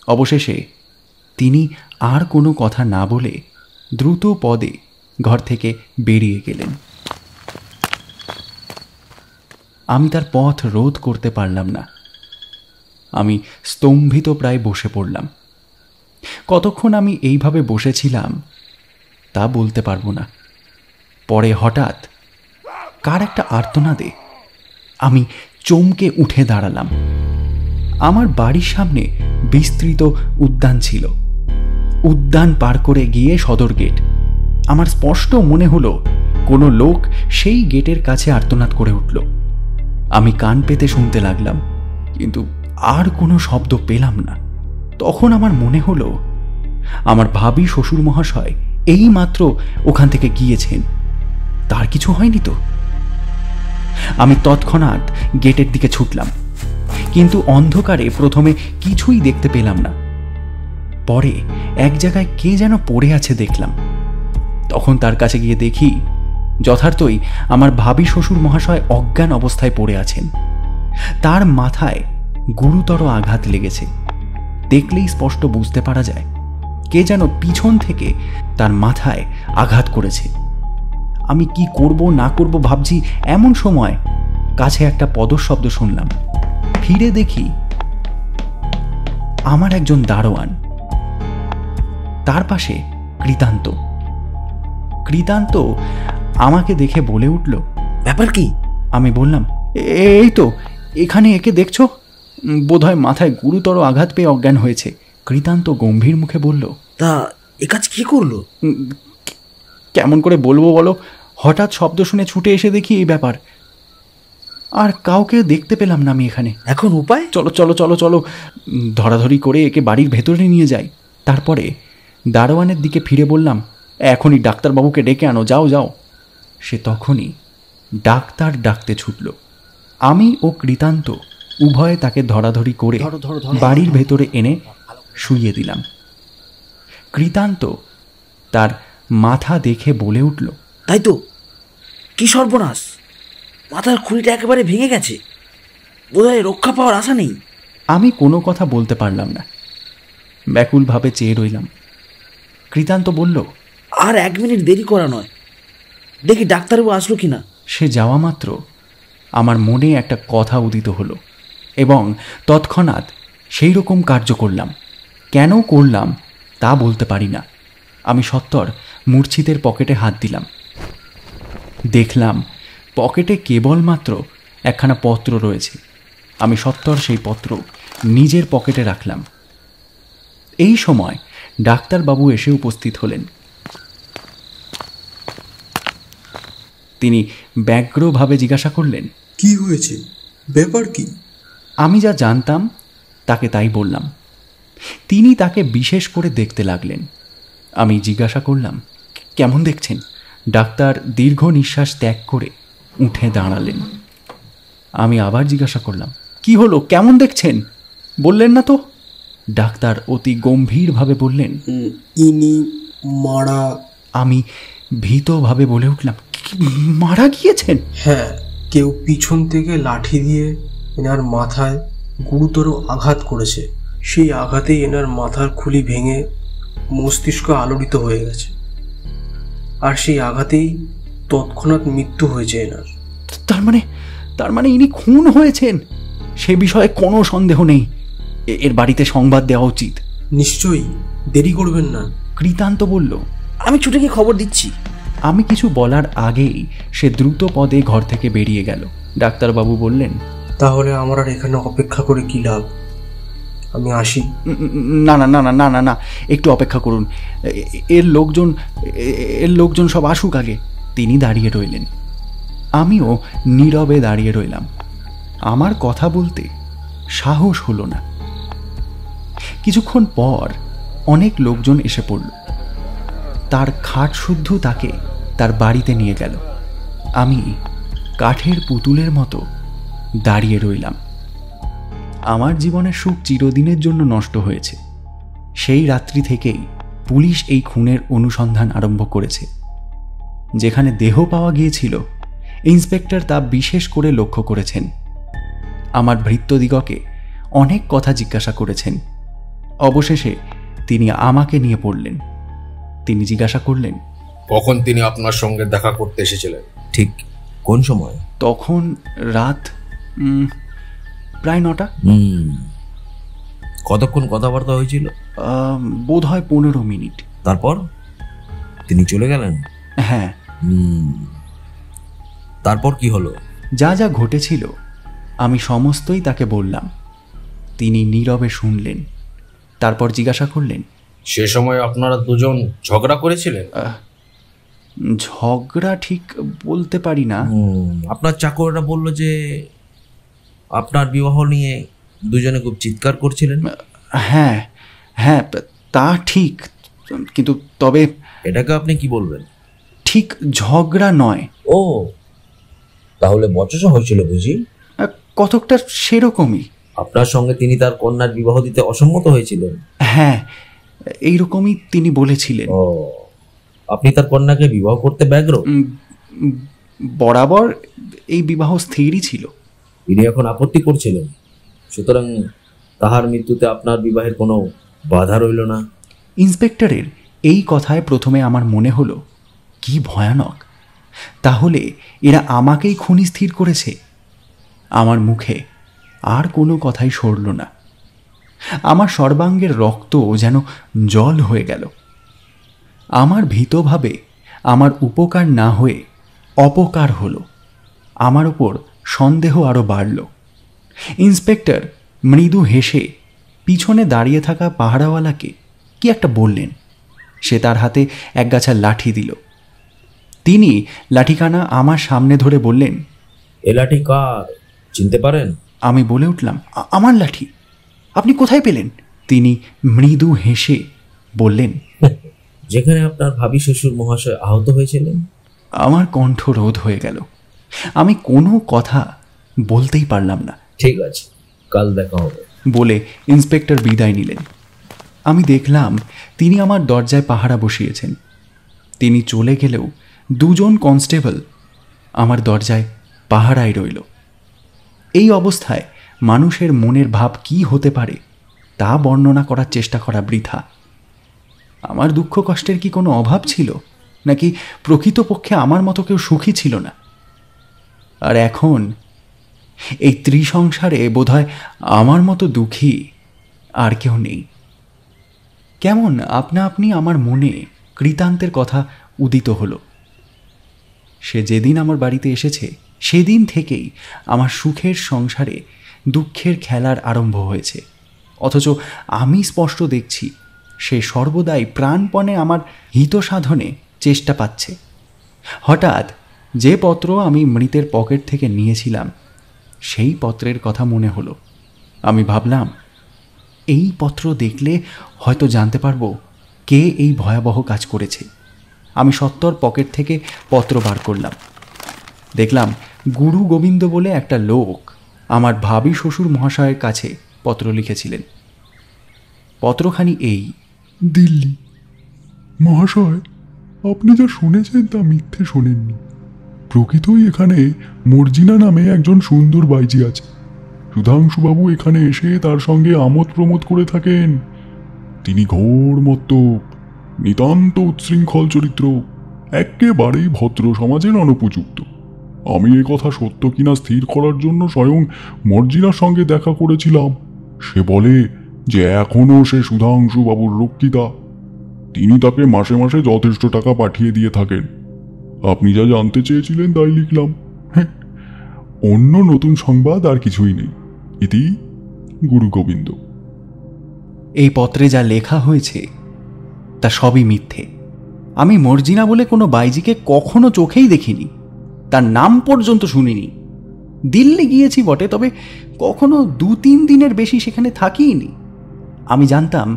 অবশেষে তিনি আর কোনো কথা না বলে দ্রুত পদে ঘর থেকে বেরিয়ে গেলেন। আমি তার পথ রোধ করতে পারলাম না। আমি স্তম্ভিত প্রায় বসে পড়লাম। কতক্ষণ আমি এইভাবে বসেছিলাম তা বলতে পারবো না। পরে হঠাৎ কার একটা আর্তনাদে আমি চমকে উঠে দাঁড়ালাম। আমার বাড়ির সামনে বিস্তৃত উদ্যান ছিল। উদ্যান পার করে গিয়ে সদর গেট। আমার স্পষ্ট মনে হলো কোনো লোক সেই গেটের কাছে আর্তনাদ করে উঠল। আমি কান পেতে শুনতে লাগলাম, কিন্তু আর কোনো শব্দ পেলাম না। তখন আমার মনে হলো আমার ভাবি শ্বশুর মহাশয় এই মাত্র ওখান থেকে গিয়েছেন, তার কিছু হয়নি তো। আমি তৎক্ষণাৎ গেটের দিকে ছুটলাম, কিন্তু অন্ধকারে প্রথমে কিছুই দেখতে পেলাম না। পরে এক জায়গায় কে যেন পড়ে আছে দেখলাম। তখন তার কাছে গিয়ে দেখি যথার্থই আমার ভাবি শ্বশুর মহাশয় অজ্ঞান অবস্থায় পড়ে আছেন। তার মাথায় গুরুতর আঘাত লেগেছে। দেখলেই স্পষ্ট বুঝতে পারা যায় কে যেন পিছন থেকে তার মাথায় আঘাত করেছে। আমি কি করব না করব ভাবছি, এমন সময় কাছে একটা পদশব্দ শুনলাম। ফিরে দেখি আমার একজন দারোয়ান, তার পাশে কৃতান্ত। কৃতান্ত আমাকে দেখে বলে উঠল, ব্যাপার কি? আমি বললাম, এই তো এখানে একে দেখছো, বোধহয় মাথায় গুরুতর আঘাত পেয়ে অজ্ঞান হয়েছে। কৃতান্ত গম্ভীর মুখে বলল, তা এ কাজ কি করলো? কেমন করে বলবো বলো, হঠাৎ শব্দ শুনে ছুটে এসে দেখি এই ব্যাপার। আর কাউকে দেখতে পেলাম না আমি এখানে। এখন উপায়? চলো চলো চলো চলো, ধরাধরি করে একে বাড়ির ভেতরে নিয়ে যাই। তারপরে দারোয়ানের দিকে ফিরে বললাম, এখনই ডাক্তারবাবুকে ডেকে আনো, যাও যাও। সে তখনই ডাক্তার ডাকতে ছুটল। আমি ও কৃতান্ত উভয়ে তাকে ধরাধরি করে বাড়ির ভেতরে এনে শুইয়ে দিলাম। কৃতান্ত তার মাথা দেখে বলে উঠল, তাই তো, কি সর্বনাশ! মাথার খুঁড়িটা একেবারে ভেঙে গেছে, বোধহয় রক্ষা পাওয়ার আশা নেই। আমি কোনো কথা বলতে পারলাম না, ব্যাকুলভাবে চেয়ে রইলাম। কৃতান্ত বলল, আর 1 মিনিট দেরি করা নয়, দেখি ডাক্তারবাবু আসলো কিনা। সে যাওয়া মাত্র আমার মনে একটা কথা উদিত হলো এবং তৎক্ষণাৎ সেই রকম কার্য করলাম। কেন করলাম তা বলতে পারি না। আমি সত্বর মূর্ছিতের পকেটে হাত দিলাম। দেখলাম পকেটে কেবলমাত্র একখানা পত্র রয়েছে। আমি সত্বর সেই পত্র নিজের পকেটে রাখলাম। এই সময় ডাক্তারবাবু এসে উপস্থিত হলেন। তিনি ব্যগ্রভাবে জিজ্ঞাসা করলেন, কি হয়েছে, ব্যাপার কি? আমি যা জানতাম তাকে তাই বললাম। তিনি তাকে বিশেষ করে দেখতে লাগলেন। আমি জিজ্ঞাসা করলাম, কেমন দেখছেন? ডাক্তার দীর্ঘ নিঃশ্বাস ত্যাগ করে উঠে দাঁড়ালেন। আমি আবার জিজ্ঞাসা করলাম, কি হলো, কেমন দেখছেন? বললেন না তো। ডাক্তার অতি গম্ভীরভাবে বললেন, ইনি মারা। আমি ভীতভাবে বলে উঠলাম, মারা গিয়েছেন? হ্যাঁ, কেউ পিছন থেকে লাঠি দিয়ে এনার মাথায় গুরুতর আঘাত করেছে। সেই আঘাতেই এনার মাথার খুলি ভেঙে মস্তিষ্ক আলোড়িত হয়ে গেছে, আর সেই আঘাতেই তৎক্ষণাৎ মৃত্যু হয়েছে এনার। তার মানে ইনি খুন হয়েছেন? সে বিষয়ে কোনো সন্দেহ নেই। এর বাড়িতে সংবাদ দেওয়া উচিত। নিশ্চয়ই, দেরি করবেন না। কৃতান্ত বলল, আমি ছুটে গিয়ে খবর দিচ্ছি। আমি কিছু বলার আগেই সে দ্রুত পদে ঘর থেকে বেরিয়ে গেল। ডাক্তারবাবু বললেন, তাহলে আমার আর এখানে অপেক্ষা করে কি লাভ, আমি আসি। না না না না না না না, একটু অপেক্ষা করুন। এর লোকজন সব আসুক আগে। তিনি দাঁড়িয়ে রইলেন। আমিও নীরবে দাঁড়িয়ে রইলাম। আমার কথা বলতে সাহস হলো না। কিছুক্ষণ পর অনেক লোকজন এসে পড়ল। তার খাট শুদ্ধ তাকে তার বাড়িতে নিয়ে গেল। আমি কাঠের পুতুলের মতো দাঁড়িয়ে রইলাম। আমার জীবনের সুখ চিরদিনের জন্য নষ্ট হয়েছে। সেই রাত্রি থেকেই পুলিশ এই খুনের অনুসন্ধান আরম্ভ করেছে। যেখানে দেহ পাওয়া গিয়েছিল, ইন্সপেক্টর তা বিশেষ করে লক্ষ্য করেছেন। আমার ভৃত্যদিগকে অনেক কথা জিজ্ঞাসা করেছেন। অবশেষে তিনি আমাকে নিয়ে পড়লেন। তিনি জিজ্ঞাসা করলেন, কখন তিনি আপনার সঙ্গে দেখা করতে এসেছিলেন? ঠিক কোন সময়? তখন রাত প্রায় 9টা। কতক্ষণ কথাবার্তা হয়েছিল? বোধ হয় 15 মিনিট। তারপর তিনি চলে গেলেন? হ্যাঁ। তারপর কি হলো? যা যা ঘটেছিল আমি সমস্তই তাকে বললাম। তিনি নীরবে শুনলেন, তারপর জিজ্ঞাসা করলেন, সে সময় আপনারা দুজন ঝগড়া করেছিলেন? ঝগড়া ঠিক বলতে পারি না। আপনার চাকররা বলল যে আপনার বিবাহ নিয়ে দুজনে খুব চিৎকার করছিলেন। হ্যাঁ হ্যাঁ, তা ঠিক, কিন্তু তবে এটাকে আপনি কি বলবেন? ঠিক ঝগড়া নয়। ও, তাহলে বচসা হয়েছিল বুঝি? কতকটা সেরকমই। আপনার সঙ্গে তিনি তার কন্যার বিবাহ দিতে অসম্মত হয়েছিলেন? হ্যাঁ, এইরকমই তিনি বলেছিলেন। ও, আপনি তার কন্যাকে বিবাহ করতে ব্যগ্র? বরাবর এই বিবাহ স্থিরই ছিল। তিনি এখন আপত্তি করছিলেন, সুতরাং তাহার মৃত্যুতে আপনার বিবাহের কোনো বাধা রইল না। ইন্সপেক্টরের এই কথায় প্রথমে আমার মনে হলো, কি ভয়ানক! তাহলে এরা আমাকেই খুনি স্থির করেছে। আমার মুখে আর কোনো কথাই সরল না। আমার সর্বাঙ্গের রক্ত যেন জল হয়ে গেল। আমার ভীতভাবে আমার উপকার না হয়ে অপকার হলো। আমার উপর সন্দেহ আরও বাড়ল। ইন্সপেক্টর মৃদু হেসে পিছনে দাঁড়িয়ে থাকা পাহারাওয়ালাকে কি একটা বললেন। সে তার হাতে একগাছা লাঠি দিল। তিনি লাঠিখানা আমার সামনে ধরে বললেন, এ লাঠি কার, চিনতে পারেন? আমি বলে উঠলাম, আমার লাঠি। আপনি কোথায় পেলেন? তিনি মৃদু হেসে বললেন, যেখানে আপনার ভাবি শ্বশুর মহাশয় আহত হয়েছিলেন। আমার কণ্ঠ রোধ হয়ে গেল। আমি কোনো কথা বলতেই পারলাম না। ঠিক আছে, কাল দেখা হবে বলে ইন্সপেক্টর বিদায় নিলেন। আমি দেখলাম তিনি আমার দরজায় পাহারা বসিয়েছেন। তিনি চলে গেলেও দুজন কনস্টেবল আমার দরজায় পাহারায় রইল। এই অবস্থায় মানুষের মনের ভাব কি হতে পারে তা বর্ণনা করার চেষ্টা করা বৃথা। আমার দুঃখ কষ্টের কি কোনো অভাব ছিল, নাকি প্রকৃতপক্ষে আমার মতো কেউ সুখী ছিল না? আর এখন এই ত্রিসংসারে বোধহয় আমার মতো দুঃখী আর কেউ নেই। কেমন আপনা আপনি আমার মনে কৃতান্তের কথা উদিত হলো। সে যেদিন আমার বাড়িতে এসেছে সেদিন থেকেই আমার সুখের সংসারে দুঃখের খেলার আরম্ভ হয়েছে। অথচ আমি স্পষ্ট দেখছি সে সর্বদাই প্রাণপণে আমার হিত সাধনে চেষ্টা পাচ্ছে। হঠাৎ যে পত্র আমি মৃতের পকেট থেকে নিয়েছিলাম সেই পত্রের কথা মনে হলো। আমি ভাবলাম, এই পত্র দেখলে হয়তো জানতে পারবো কে এই ভয়াবহ কাজ করেছে। আমি সত্বর পকেট থেকে পত্র বার করলাম। দেখলাম গুরু গোবিন্দ বলে একটা লোক আমার ভাবি শ্বশুর মহাশয়ের কাছে পত্র লিখেছিলেন। পত্রখানি এই: দিল্লি মহাশয়, আপনি যা শুনেছেন তা মিথ্যে শোনেননি। প্রকৃতই এখানে মর্জিনা নামে একজন সুন্দর বাইজি আছে। সুধাংশুবাবু এখানে এসে তার সঙ্গে আমোদ প্রমোদ করে থাকেন। তিনি ঘোর মত্তপ, নিতান্ত উচ্ছৃঙ্খল চরিত্র, একেবারেই ভদ্র সমাজের অনুপযুক্ত। আমি এ কথা সত্য কিনা স্থির করার জন্য স্বয়ং মর্জিনার সঙ্গে দেখা করেছিলাম। সে বলে যে এখনও সে সুধাংশুবাবুর রক্ষিতা। তিনি তাকে মাসে মাসে যথেষ্ট টাকা পাঠিয়ে দিয়ে থাকেন। আপনি যা জানতে চেয়েছিলেন তাই লিখলাম। অন্য নতুন সংবাদ আর কিছুই নেই। ইতি গুরু গোবিন্দ। এই পত্রে যা লেখা হয়েছে তা সবই মিথ্যে। আমি মর্জিনা বলে কোনো বাইজিকে কখনো চোখেই দেখিনি, তার নাম পর্যন্ত শুনিনি। দিল্লি গিয়েছি বটে, তবে কখনো 2-3 দিনের বেশি সেখানে থাকিনি। আমি জানতাম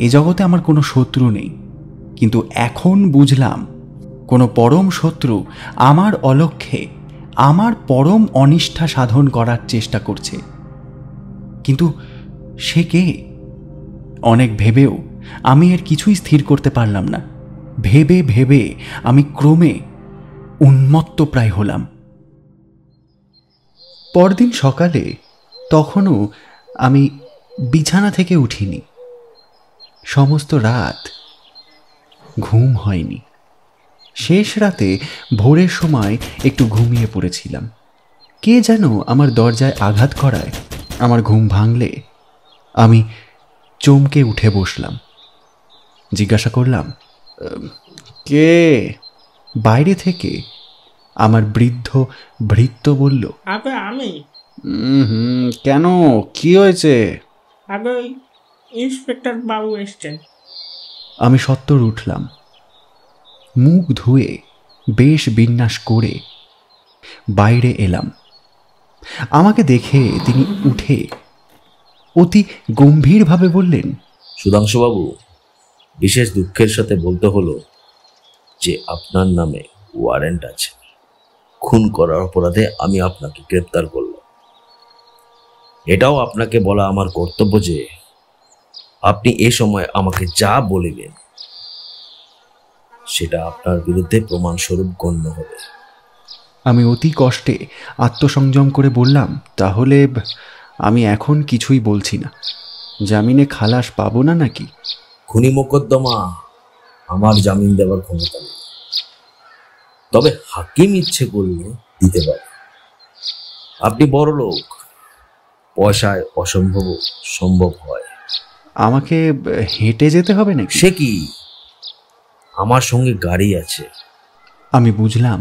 এ জগতে আমার কোনো শত্রু নেই, কিন্তু এখন বুঝলাম কোনো পরম শত্রু আমার অলক্ষ্যে আমার পরম অনিষ্ঠা সাধন করার চেষ্টা করছে। কিন্তু সে কে? অনেক ভেবেও আমি এর কিছুই স্থির করতে পারলাম না। ভেবে ভেবে আমি ক্রমে উন্মত্ত প্রায় হলাম। পরদিন সকালে তখনও আমি বিছানা থেকে উঠিনি। সমস্ত রাত ঘুম হয়নি। শেষ রাতে ভোরের সময় একটু ঘুমিয়ে পড়েছিলাম। কে যেন আমার দরজায় আঘাত করায় আমার ঘুম ভাঙলে আমি চমকে উঠে বসলাম। জিজ্ঞাসা করলাম, কে? বাইরে থেকে আমার বৃদ্ধ ভৃত্য বলল, আগে আমি কেন, কি হয়েছে? আগে ইন্সপেক্টর বাবু এসছেন। আমি সত্বর উঠলাম, মুখ ধুয়ে বেশ বিন্যাস করে বাইরে এলাম। আমাকে দেখে তিনি উঠে অতি গম্ভীরভাবে বললেন, সুধাংশুবাবু, বিশেষ দুঃখের সাথে বলতে হলো যে আপনার নামে ওয়ারেন্ট আছে। খুন করার অপরাধে আমি আপনাকে গ্রেপ্তার করলাম। এটাও আপনাকে বলা আমার কর্তব্য যে আপনি এ সময় আমাকে যা বলিলেন সেটা আপনার বিরুদ্ধে প্রমাণস্বরূপ গণ্য হবে। আমি অতি কষ্টে আত্মসংযম করে বললাম, তাহলে আমি এখন কিছুই বলছি না। জামিনে খালাস পাবো না নাকি? খুনি মোকদ্দমা আমার জামিন দেওয়ার ক্ষমতা নেই, তবে হাকিম ইচ্ছে করলে দিতে পারে। আপনি বড় লোক, পয়সায় অসম্ভব সম্ভব হয়। আমাকে হেঁটে যেতে হবে নাকি? সে কি, আমার সঙ্গে গাড়ি আছে। আমি বুঝলাম,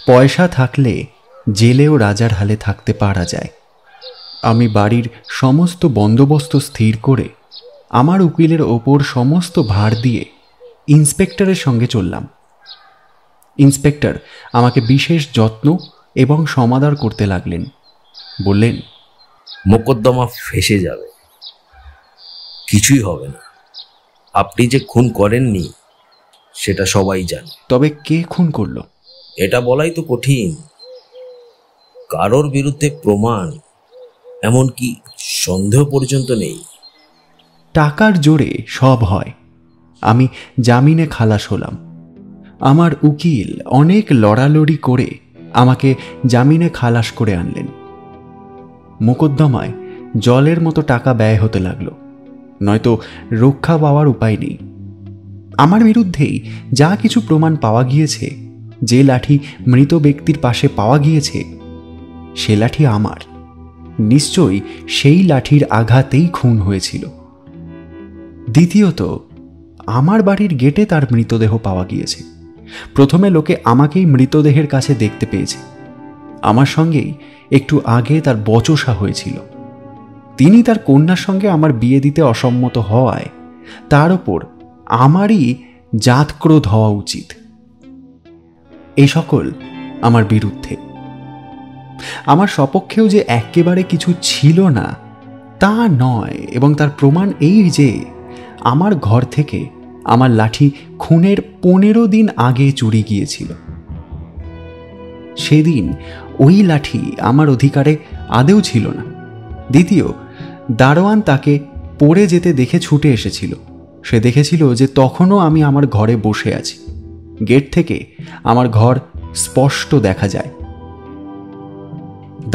পয়সা থাকলে জেলেও রাজার হালে থাকতে পারা যায়। আমি বাড়ির সমস্ত বন্দোবস্ত স্থির করে আমার উকিলের ওপর সমস্ত ভার দিয়ে ইন্সপেক্টরের সঙ্গে চললাম। ইন্সপেক্টর আমাকে বিশেষ যত্ন এবং সমাদর করতে লাগলেন। বললেন, মোকদ্দমা ফেঁসে যাবে, কিছুই হবে না। আপনি যে খুন করেননি সেটা সবাই জানে। তবে কে খুন করলো? এটা বলাই তো কঠিন। কারোর বিরুদ্ধে প্রমাণ, এমনকি সন্দেহ পর্যন্ত নেই। টাকার জোরে সব হয়। আমি জামিনে খালাস হলাম। আমার উকিল অনেক লড়ালড়ি করে আমাকে জামিনে খালাস করে আনলেন। মোকদ্দমায় জলের মতো টাকা ব্যয় হতে লাগলো, নয়তো রক্ষা পাওয়ার উপায় নেই। আমার বিরুদ্ধেই যা কিছু প্রমাণ পাওয়া গিয়েছে, যে লাঠি মৃত ব্যক্তির পাশে পাওয়া গিয়েছে, সে লাঠি আমার। নিশ্চয়ই সেই লাঠির আঘাতেই খুন হয়েছিল। দ্বিতীয়ত, আমার বাড়ির গেটে তার মৃতদেহ পাওয়া গিয়েছে। প্রথমে লোকে আমাকেই মৃতদেহের কাছে দেখতে পেয়েছে। আমার সঙ্গেই একটু আগে তার বচসা হয়েছিল। তিনি তার কন্যার সঙ্গে আমার বিয়ে দিতে অসম্মত হওয়ায় তার ওপর আমারই জাতক্রোধ হওয়া উচিত। এই সকল আমার বিরুদ্ধে। আমার সপক্ষেও যে একেবারে কিছু ছিল না তা নয়, এবং তার প্রমাণ এই যে আমার ঘর থেকে আমার লাঠি খুনের 15 দিন আগে চুরি গিয়েছিল। সেদিন ওই লাঠি আমার অধিকারে আদেও ছিল না। দ্বিতীয়, দারোয়ান তাকে পড়ে যেতে দেখে ছুটে এসেছিল। সে দেখেছিল যে তখনও আমি আমার ঘরে বসে আছি। গেট থেকে আমার ঘর স্পষ্ট দেখা যায়।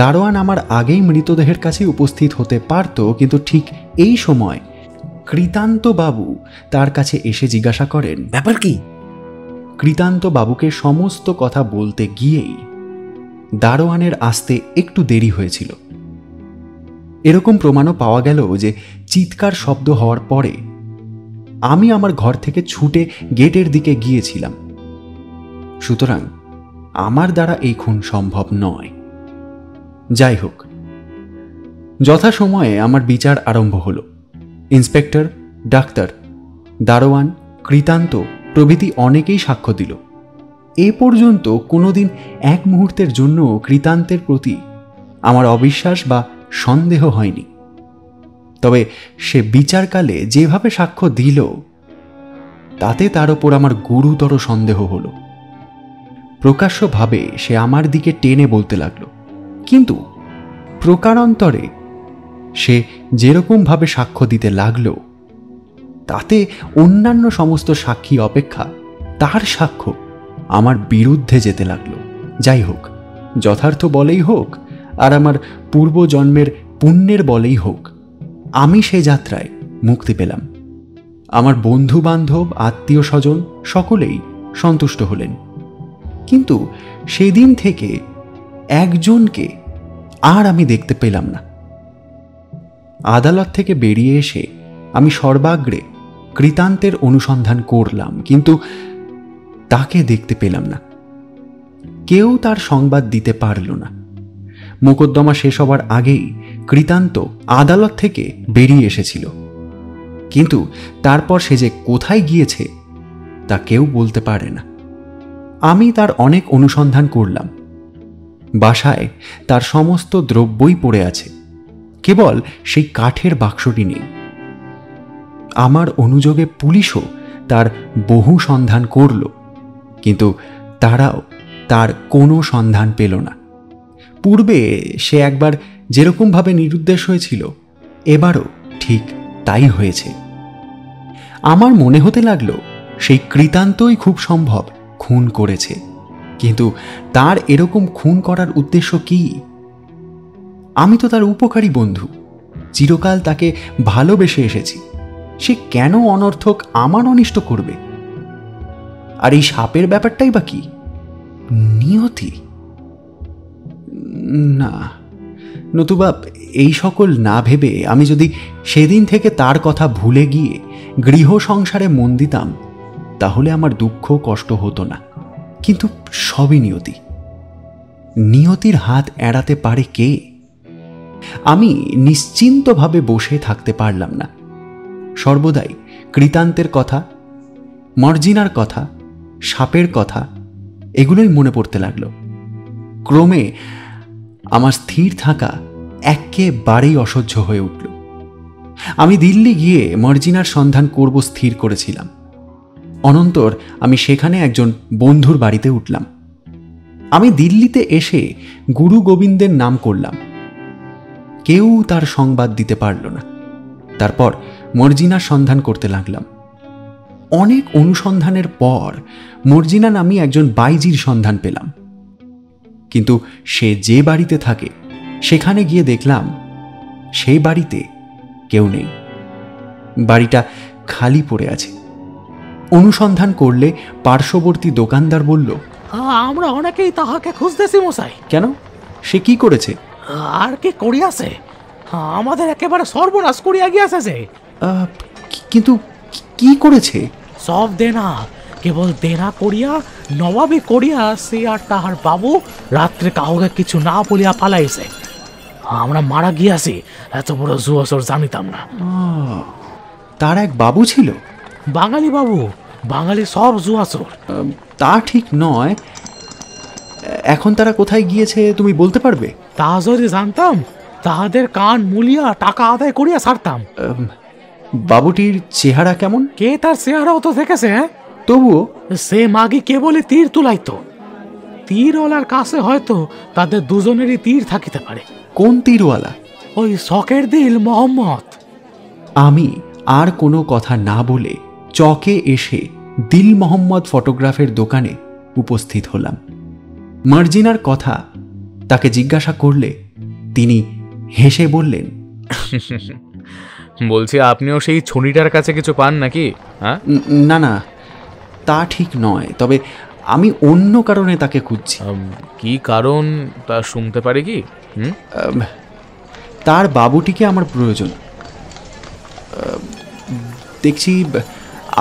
দারোয়ান আমার আগেই মৃতদেহের কাছে উপস্থিত হতে পারত, কিন্তু ঠিক এই সময় কৃতান্ত বাবু তার কাছে এসে জিজ্ঞাসা করেন, ব্যাপার কি? কৃতান্ত বাবুকে সমস্ত কথা বলতে গিয়েই দারোয়ানের আসতে একটু দেরি হয়েছিল। এরকম প্রমাণও পাওয়া গেল যে চিৎকার শব্দ হওয়ার পরে আমি আমার ঘর থেকে ছুটে গেটের দিকে গিয়েছিলাম। সুতরাং আমার দ্বারা এই খুন সম্ভব নয়। যাই হোক, যথাসময়ে আমার বিচার আরম্ভ হলো। ইন্সপেক্টর, ডাক্তার, দারোয়ান, কৃতান্ত প্রভৃতি অনেকেই সাক্ষ্য দিল। এ পর্যন্ত কোনোদিন এক মুহূর্তের জন্য কৃতান্তের প্রতি আমার অবিশ্বাস বা সন্দেহ হয়নি। তবে সে বিচারকালে যেভাবে সাক্ষ্য দিল তাতে তার ওপর আমার গুরুতর সন্দেহ হলো। প্রকাশ্যভাবে সে আমার দিকে টেনে বলতে লাগলো, কিন্তু প্রকারান্তরে সে যেরকমভাবে সাক্ষ্য দিতে লাগলো তাতে অন্যান্য সমস্ত সাক্ষী অপেক্ষা তার সাক্ষ্য আমার বিরুদ্ধে যেতে লাগলো। যাই হোক, যথার্থ বলেই হোক আর আমার পূর্বজন্মের পুণ্যের বলেই হোক, আমি সে যাত্রায় মুক্তি পেলাম। আমার বন্ধু বান্ধব, আত্মীয় স্বজন সকলেই সন্তুষ্ট হলেন। কিন্তু সেদিন থেকে একজনকে আর আমি দেখতে পেলাম না। আদালত থেকে বেরিয়ে এসে আমি সর্বাগ্রে কৃতান্তের অনুসন্ধান করলাম, কিন্তু তাকে দেখতে পেলাম না। কেউ তার সংবাদ দিতে পারল না। মোকদ্দমা শেষ হবার আগেই কৃতান্ত আদালত থেকে বেরিয়ে এসেছিল, কিন্তু তারপর সে যে কোথায় গিয়েছে তা কেউ বলতে পারে না। আমি তার অনেক অনুসন্ধান করলাম। বাসায় তার সমস্ত দ্রব্যই পড়ে আছে, কেবল সেই কাঠের বাক্সটি নেই। আমার অনুযোগে পুলিশও তার বহু সন্ধান করল, কিন্তু তারাও তার কোনো সন্ধান পেল না। পূর্বে সে একবার যেরকমভাবে নিরুদ্দেশ হয়েছিল, এবারও ঠিক তাই হয়েছে। আমার মনে হতে লাগলো সেই কৃতান্তই খুব সম্ভব খুন করেছে, কিন্তু তার এরকম খুন করার উদ্দেশ্য কি? আমি তো তার উপকারী বন্ধু, চিরকাল তাকে ভালোবেসে এসেছি। সে কেন অনর্থক আমার অনিষ্ট করবে? আর এই সাপের ব্যাপারটাই বা কি? নিয়তি? না, নতুবা এই সকল না ভেবে আমি যদি সেদিন থেকে তার কথা ভুলে গিয়ে গৃহ সংসারে মন দিতাম, তাহলে আমার দুঃখ কষ্ট হতো না। কিন্তু সবই নিয়তি। নিয়তির হাত এড়াতে পারে কে? আমি নিশ্চিন্তভাবে বসে থাকতে পারলাম না। সর্বদাই কৃতান্তের কথা, মর্জিনার কথা, সাপের কথা এগুলোই মনে পড়তে লাগলো। ক্রমে আমার স্থির থাকা একেবারেই অসহ্য হয়ে উঠল। আমি দিল্লি গিয়ে মর্জিনার সন্ধান করব স্থির করেছিলাম। অনন্তর আমি সেখানে একজন বন্ধুর বাড়িতে উঠলাম। আমি দিল্লিতে এসে গুরু গোবিন্দের নাম করলাম। কেউ তার সংবাদ দিতে পারল না। তারপর মর্জিনার সন্ধান করতে লাগলাম। অনেক অনুসন্ধানের পর মর্জিনা নামী একজন বাইজির সন্ধান পেলাম, কিন্তু সে যে বাড়িতে থাকে সেখানে গিয়ে দেখলাম সেই বাড়িতে কেউ নেই। বাড়িটা খালি পড়ে আছে। অনুসন্ধান করলে পার্শ্ববর্তী দোকানদার বলল, আমরা অনেকেই তাহাকে খুঁজতেছি মশাই। কেন? সে কি করেছে? আর কি করিয়াছে? আমাদের একেবারে সর্বনাশ করিয়া গিয়াছে যে। কিন্তু কি করেছে? সব দেনা, কেবল দেনা করিয়া নবাবি করিয়া সে আর তাহার বাবু রাত্রে কাউকে কিছু না বলিয়া পালাইছে। আমরা মারা গিয়াছি, এত বড় জুয়াচোর জানিতাম না। তার এক বাবু ছিল? বাঙালি বাবু, বাঙালি সব জুয়াচোর। তা ঠিক নয়। এখন তারা কোথায় গিয়েছে তুমি বলতে পারবে? তা যদি জানতাম তাহাদের কান মুলিয়া টাকা আদায় করিয়া ছাড়তাম। বাবুটির চেহারা কেমন? কে তার চেহারাও তো দেখেছে? তবুও সে মাগি কেবলই তীর তুলাইতো। তীরওয়ালার কাছে হয়তো তাদের দুজনেরই তীর থাকিতে পারে। কোন তীরওয়ালা? ওই শখের দিল মোহাম্মদ। আমি আর কোনো কথা না বলে চকে এসে দিল মোহাম্মদ ফটোগ্রাফের দোকানে উপস্থিত হলাম। মার্জিনার কথা তাকে জিজ্ঞাসা করলে তিনি হেসে বললেন, বলছি আপনিও সেই ছনিটার কাছে কিছু পান নাকি? হ্যাঁ, না না, তা ঠিক নয়, তবে আমি অন্য কারণে তাকে খুঁজছি। কি কারণ তা শুনতে পারি কি? তার বাবুটিকে আমার প্রয়োজন। দেখছি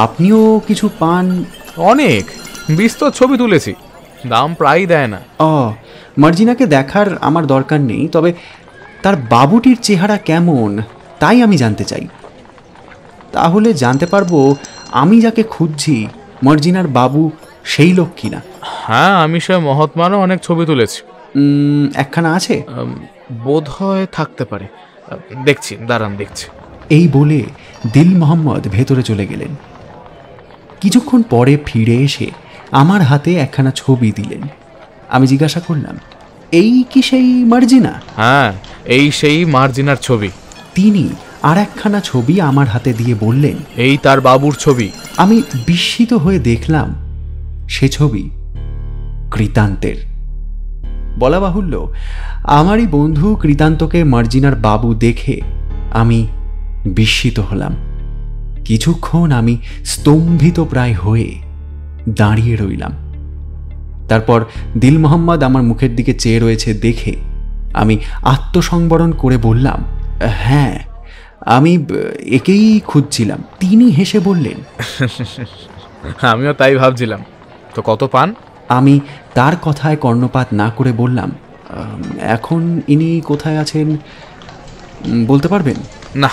আপনিও কিছু পান। অনেক বিস্তর ছবি তুলেছি, দাম প্রায় দেয় না। মার্জিনাকে দেখার আমার দরকার নেই, তবে তার বাবুটির চেহারা কেমন তাই আমি জানতে চাই। তাহলে জানতে পারবো আমি যাকে খুঁজছি মার্জিনার বাবু সেই লোক কিনা। হ্যাঁ, আমি সে মহাত্মারও অনেক ছবি তুলেছি। একখানা আছে বোধ হয়, থাকতে পারে। দেখছি, দাঁড়ান দেখছি। এই বলে দিল মোহাম্মদ ভেতরে চলে গেলেন। কিছুক্ষণ পরে ফিরে এসে আমার হাতে একখানা ছবি দিলেন। আমি জিজ্ঞাসা করলাম, এই কি সেই মার্জিনা? হ্যাঁ, এই সেই মার্জিনার ছবি। তিনি আর একখানা ছবি আমার হাতে দিয়ে বললেন, এই তার বাবুর ছবি। আমি বিস্মিত হয়ে দেখলাম সে ছবি কৃতান্তের। বলা বাহুল্য, আমারই বন্ধু কৃতান্তকে মার্জিনার বাবু দেখে আমি বিস্মিত হলাম। কিছুক্ষণ আমি স্তম্ভিত প্রায় হয়ে দাঁড়িয়ে রইলাম। তারপর দিল মোহাম্মদ আমার মুখের দিকে চেয়ে রয়েছে দেখে আমি আত্মসংবরণ করে বললাম, হ্যাঁ, আমি একেই খুঁজছিলাম। তিনি হেসে বললেন, আমিও তাই ভাবছিলাম। তো কত পান? আমি তার কথায় কর্ণপাত না করে বললাম, এখন ইনি কোথায় আছেন বলতে পারবেন? না,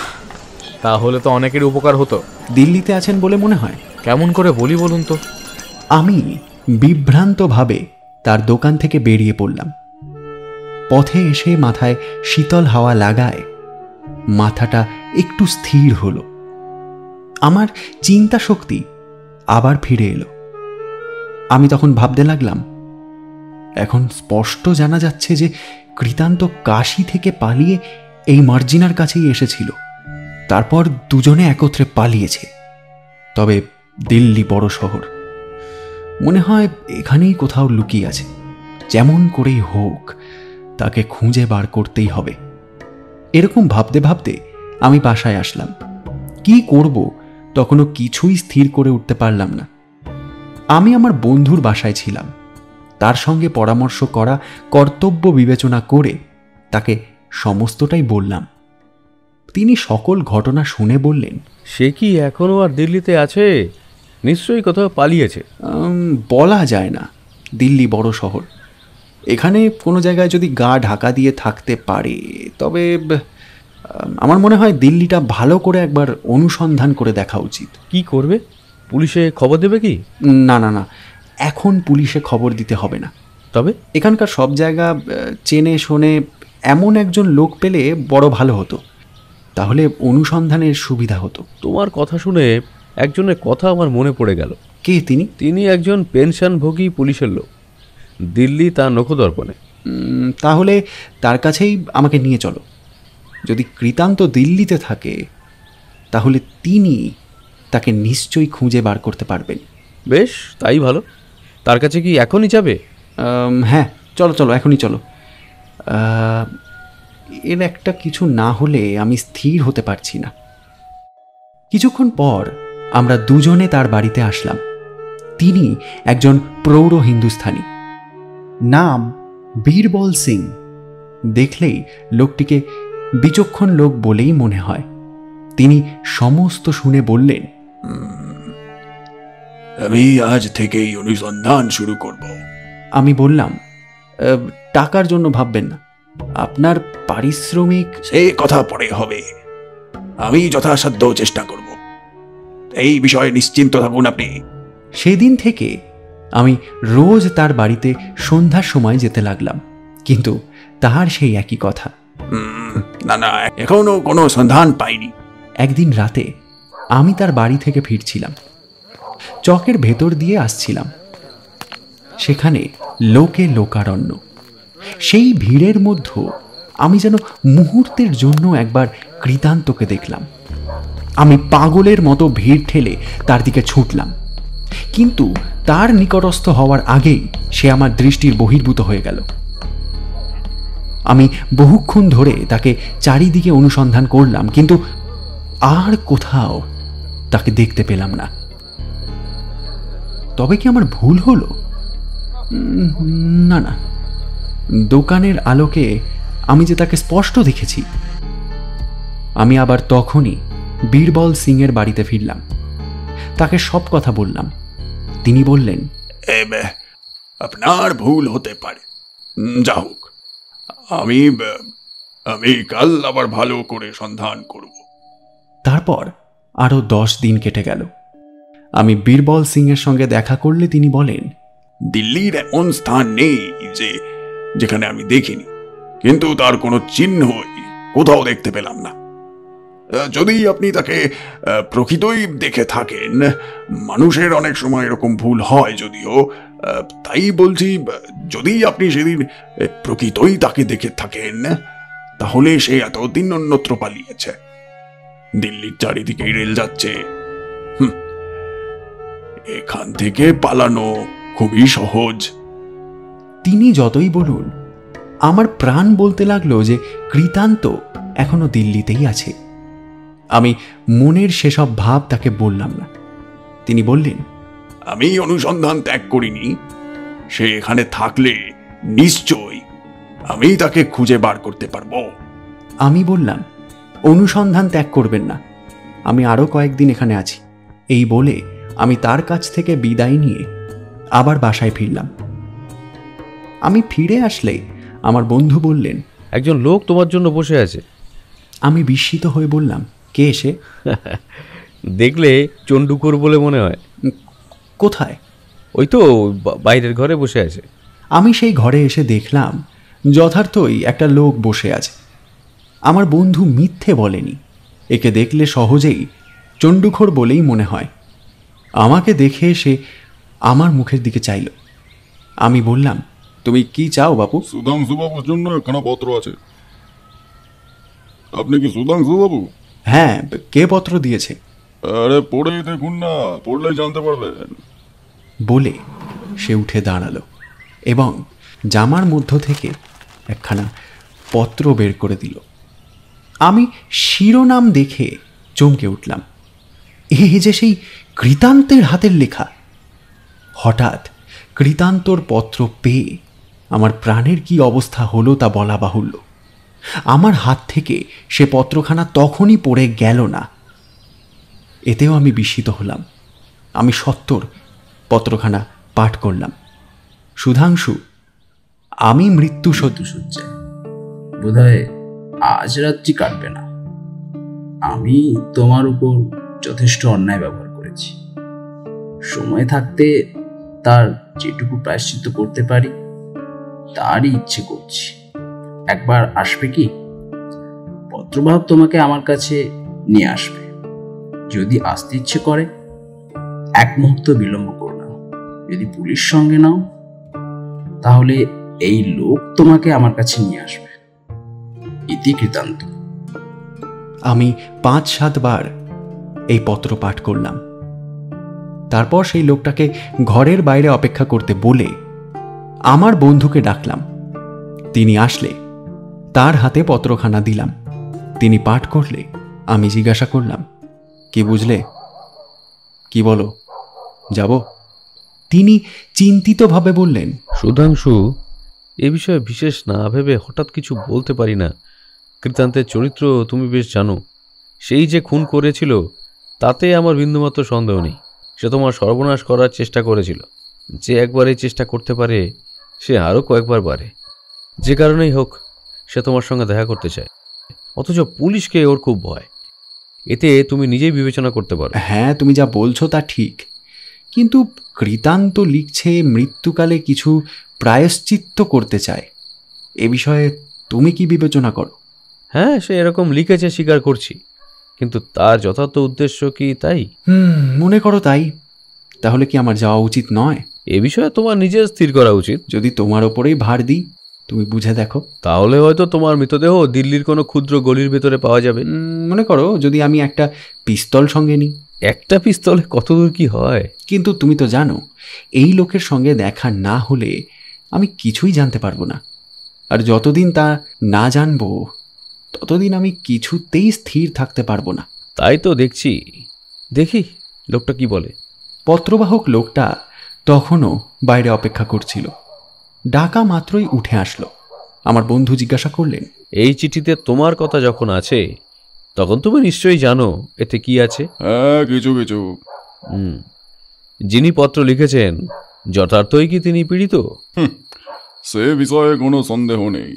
তাহলে তো অনেকের উপকার হতো। দিল্লিতে আছেন বলে মনে হয়। কেমন করে বলি বলুন তো? আমি বিভ্রান্তভাবে তার দোকান থেকে বেরিয়ে পড়লাম। পথে এসে মাথায় শীতল হাওয়া লাগায় মাথাটা একটু স্থির হলো। আমার চিন্তা শক্তি আবার ফিরে এলো। আমি তখন ভাবতে লাগলাম, এখন স্পষ্ট জানা যাচ্ছে যে কৃতান্ত কাশী থেকে পালিয়ে এই মার্জিনার কাছেই এসেছিল। তারপর দুজনে একত্রে পালিয়েছে। তবে দিল্লি বড় শহর, মনে হয় এখানেই কোথাও লুকিয়ে আছে। যেমন করেই হোক তাকে খুঁজে বার করতেই হবে। এরকম ভাবতে ভাবতে আমি বাসায় আসলাম। কি করব তখনও কিছুই স্থির করে উঠতে পারলাম না। আমি আমার বন্ধুর বাসায় ছিলাম। তার সঙ্গে পরামর্শ করা, কর্তব্য বিবেচনা করে তাকে সমস্তটাই বললাম। তিনি সকল ঘটনা শুনে বললেন, সে কি এখনও আর দিল্লিতে আছে? নিশ্চয়ই কোথাও পালিয়েছে। বলা যায় না, দিল্লি বড় শহর। এখানে কোনো জায়গায় যদি গা ঢাকা দিয়ে থাকতে পারে, তবে আমার মনে হয় দিল্লিটা ভালো করে একবার অনুসন্ধান করে দেখা উচিত। কি করবে? পুলিশে খবর দেবে কি? না না না, এখন পুলিশে খবর দিতে হবে না। তবে এখানকার সব জায়গা চেনে শোনে এমন একজন লোক পেলে বড় ভালো হতো। তাহলে অনুসন্ধানের সুবিধা হতো। তোমার কথা শুনে একজনের কথা আমার মনে পড়ে গেল। কে তিনি? তিনি একজন পেনশনভোগী পুলিশের লোক, দিল্লি তার নখদর্পণে। তাহলে তার কাছেই আমাকে নিয়ে চলো। যদি কৃতান্ত দিল্লিতে থাকে তাহলে তিনি তাকে নিশ্চয়ই খুঁজে বার করতে পারবেন। বেশ, তাই ভালো। তার কাছে কি এখনই যাবে? হ্যাঁ, চলো চলো, এখনই চলো। এর একটা কিছু না হলে আমি স্থির হতে পারছি না। কিছুক্ষণ পর আমরা দুজনে তার বাড়িতে আসলাম। তিনি একজন প্রৌঢ় হিন্দুস্থানী, নাম বীরবল সিং। দেখলেই লোকটিকে বিচক্ষণ লোক বলেই মনে হয়। তিনি সমস্ত শুনে বললেন, আমি আজ থেকেই অনুসন্ধান শুরু করব। আমি বললাম, টাকার জন্য ভাববেন না, আপনার পারিশ্রমিক। সে কথা পরে হবে, আমি যথাসাধ্য চেষ্টা করব। এই বিষয়ে নিশ্চিন্ত থাকুন আপনি। সেদিন থেকে আমি রোজ তার বাড়িতে সন্ধ্যার সময় যেতে লাগলাম, কিন্তু তার সেই একই কথা। না না, এখনো কোনো সন্ধান পাইনি। একদিন রাতে আমি তার বাড়ি থেকে ফিরছিলাম। চকের ভেতর দিয়ে আসছিলাম। সেখানে লোকে লোকারণ্য। সেই ভিড়ের মধ্যে আমি যেন মুহূর্তের জন্য একবার কৃতান্তকে দেখলাম। আমি পাগলের মতো ভিড় ঠেলে তার দিকে ছুটলাম, কিন্তু তার নিকটস্থ হওয়ার আগেই সে আমার দৃষ্টির বহির্ভূত হয়ে গেল। আমি বহুক্ষণ ধরে তাকে চারিদিকে অনুসন্ধান করলাম, কিন্তু আর কোথাও তাকে দেখতে পেলাম না। তবে কি আমার ভুল হলো? না না, দোকানের আলোকে আমি যে তাকে স্পষ্ট দেখেছি। আমি আবার তখনই বীরবল সিং এর বাড়িতে ফিরলাম। তাকে সব কথা বললাম। তিনি বললেন, আপনার ভুল হতে পারে, যা হোক, আমি কাল আবার ভালো করে সন্ধান করব। তারপর আরো 10 দিন কেটে গেল। আমি বীরবল সিং এর সঙ্গে দেখা করলে তিনি বলেন, দিল্লির এমন স্থান নেই যেখানে আমি দেখিনি, কিন্তু তার কোনো চিহ্নই কোথাও দেখতে পেলাম না। যদি আপনি তাকে প্রকৃতই দেখে থাকেন, মানুষের অনেক সময় এরকম ভুল হয় যদিও, তাই বলছি, যদি আপনি সেদিন প্রকৃতই তাকে দেখে থাকেন, তাহলে সে এতদিন অন্যত্র পালিয়েছে। দিল্লির চারিদিকে রেল যাচ্ছে, এখান থেকে পালানো খুবই সহজ। তিনি যতই বলুন, আমার প্রাণ বলতে লাগলো যে কৃতান্ত এখনো দিল্লিতেই আছে। আমি মনের সেসব ভাব তাকে বললাম না। তিনি বললেন, আমি অনুসন্ধান ত্যাগ করিনি। সে এখানে থাকলে নিশ্চয়ই আমি তাকে খুঁজে বার করতে পারবো। আমি বললাম, অনুসন্ধান ত্যাগ করবেন না, আমি আরও কয়েকদিন এখানে আছি। এই বলে আমি তার কাছ থেকে বিদায় নিয়ে আবার বাসায় ফিরলাম। আমি ফিরে আসলে আমার বন্ধু বললেন, একজন লোক তোমার জন্য বসে আছে। আমি বিস্মিত হয়ে বললাম, কে এসে? দেখলে চণ্ডুকর বলে মনে হয়। কোথায়? ওই তো বাইরের ঘরে বসে আছে। আমি সেই ঘরে এসে দেখলাম যথার্থই একটা লোক বসে আছে। আমার বন্ধু মিথ্যে বলেনি, একে দেখলে সহজেই চণ্ডুখোর বলেই মনে হয়। আমাকে দেখে সে আমার মুখের দিকে চাইল। আমি বললাম, তুমি কি চাও বাবু? সুধাংশু বাবুর জন্য একখানা পত্র আছে। আপনি কি সুধাংশু বাবু? হ্যাঁ, কে পত্র দিয়েছে? আরে পড়েই দেখুন না, পড়লেই জানতে পারবেন। বলে সে উঠে দাঁড়ালো এবং জামার মধ্য থেকে একখানা পত্র বের করে দিল। আমি শিরোনাম দেখে চমকে উঠলাম, এই যে সেই কৃতান্তের হাতের লেখা। হঠাৎ কৃতান্তর পত্র পেয়ে আমার প্রাণের কি অবস্থা হলো তা বলা বাহুল্য। আমার হাত থেকে সে পত্রখানা তখনই পড়ে গেল না। এতেও আমি বিস্মিত হলাম। আমি সত্বর পত্রখানা পাঠ করলাম। সুধাংশু, আমি মৃত্যুসজ্জায়, বোধহয় আজ রাত্রি কাটবে না। আমি তোমার উপর যথেষ্ট অন্যায় ব্যবহার করেছি। সময় থাকতে তার যেটুকু প্রায়শ্চিত্ত করতে পারি তারই ইচ্ছে করছি। একবার আসবে কি? পত্রবাহক তোমাকে আমার কাছে নিয়ে আসবে। যদি আসতে ইচ্ছে করে এক মুহূর্ত বিলম্ব করো না। যদি পুলিশ সঙ্গে নাও তাহলে এই লোক তোমাকে আমার কাছে নিয়ে আসবে। ইতি কৃতান্ত। আমি 5-7 বার এই পত্র পাঠ করলাম। তারপর সেই লোকটাকে ঘরের বাইরে অপেক্ষা করতে বলে আমার বন্ধুকে ডাকলাম। তিনি আসলে তার হাতে পত্রখানা দিলাম। তিনি পাঠ করলে আমি জিজ্ঞাসা করলাম, কি বুঝলে? কি বলো, যাব? তিনি চিন্তিতভাবে বললেন, সুধাংশু, এ বিষয়ে বিশেষ না ভেবে হঠাৎ কিছু বলতে পারি না। কৃতান্তের চরিত্র তুমি বেশ জানো। সেই যে খুন করেছিল তাতে আমার বিন্দুমাত্র সন্দেহ নেই। সে তোমার সর্বনাশ করার চেষ্টা করেছিল। যে একবার এই চেষ্টা করতে পারে সে আরও কয়েকবার পারে। যে কারণেই হোক সে তোমার সঙ্গে দেখা করতে চায়, অথচ পুলিশকে ওর খুব ভয়। এতে তুমি নিজেই বিবেচনা করতে পারো। হ্যাঁ, তুমি যা বলছো তা ঠিক, কিন্তু কৃতান্ত লিখছে মৃত্যুকালে কিছু প্রায়শ্চিত্ত করতে চায়। এ বিষয়ে তুমি কি বিবেচনা করো? হ্যাঁ, সে এরকম লিখেছে স্বীকার করছি, কিন্তু তার যথার্থ উদ্দেশ্য কি তাই? মনে করো তাই। তাহলে কি আমার যাওয়া উচিত নয়? এ বিষয়ে তোমার নিজের স্থির করা উচিত। যদি তোমার ওপরেই ভার দিই, তুমি বুঝে দেখো। তাহলে হয়তো তোমার মৃতদেহ দিল্লির কোনো ক্ষুদ্র গলির ভেতরে পাওয়া যাবে। মনে করো যদি আমি একটা পিস্তল সঙ্গে নিই। একটা পিস্তলে কতদূর কি হয়? কিন্তু তুমি তো জানো, এই লোকের সঙ্গে দেখা না হলে আমি কিছুই জানতে পারবো না। আর যতদিন তা না জানবো ততদিন আমি কিছুতেই স্থির থাকতে পারবো না। তাই তো দেখছি। দেখি লোকটা কি বলে। পত্রবাহক লোকটা তখনও বাইরে অপেক্ষা করছিল। ডাকা মাত্রই উঠে আসলো। আমার বন্ধু জিজ্ঞাসা করলেন, এই চিঠিতে তোমার কথা যখন আছে তখন তুমি নিশ্চয়ই জানো এতে কি আছে? হ্যাঁ, কিছু কিছু। যিনি পত্র লিখেছেন যথার্থই কি তিনি পীড়িত? সে বিষয়ে কোনো সন্দেহ নেই।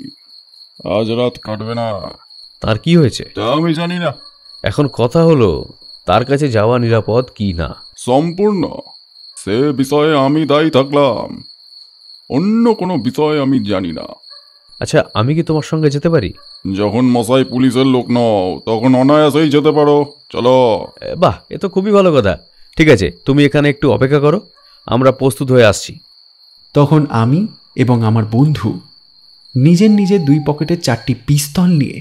আজ রাত কাটবে না। তার কি হয়েছে তা আমি জানি না। এখন কথা হলো তার কাছে যাওয়া নিরাপদ কি না। সম্পূর্ণ সে বিষয়ে আমি দায়ী থাকলাম। অন্য কোনো বিষয়ে আমি জানি না। আচ্ছা, আমি কি তোমার সঙ্গে যেতে পারি? যখন মশাই পুলিশের লোক নও তখন অনায়াসেই যেতে পারো। চলো। বাহ, এ তো খুবই ভালো কথা। ঠিক আছে, তুমি এখানে একটু অপেক্ষা করো, আমরা প্রস্তুত হয়ে আসছি। তখন আমি এবং আমার বন্ধু নিজের নিজের 2 পকেটে 4টি পিস্তল নিয়ে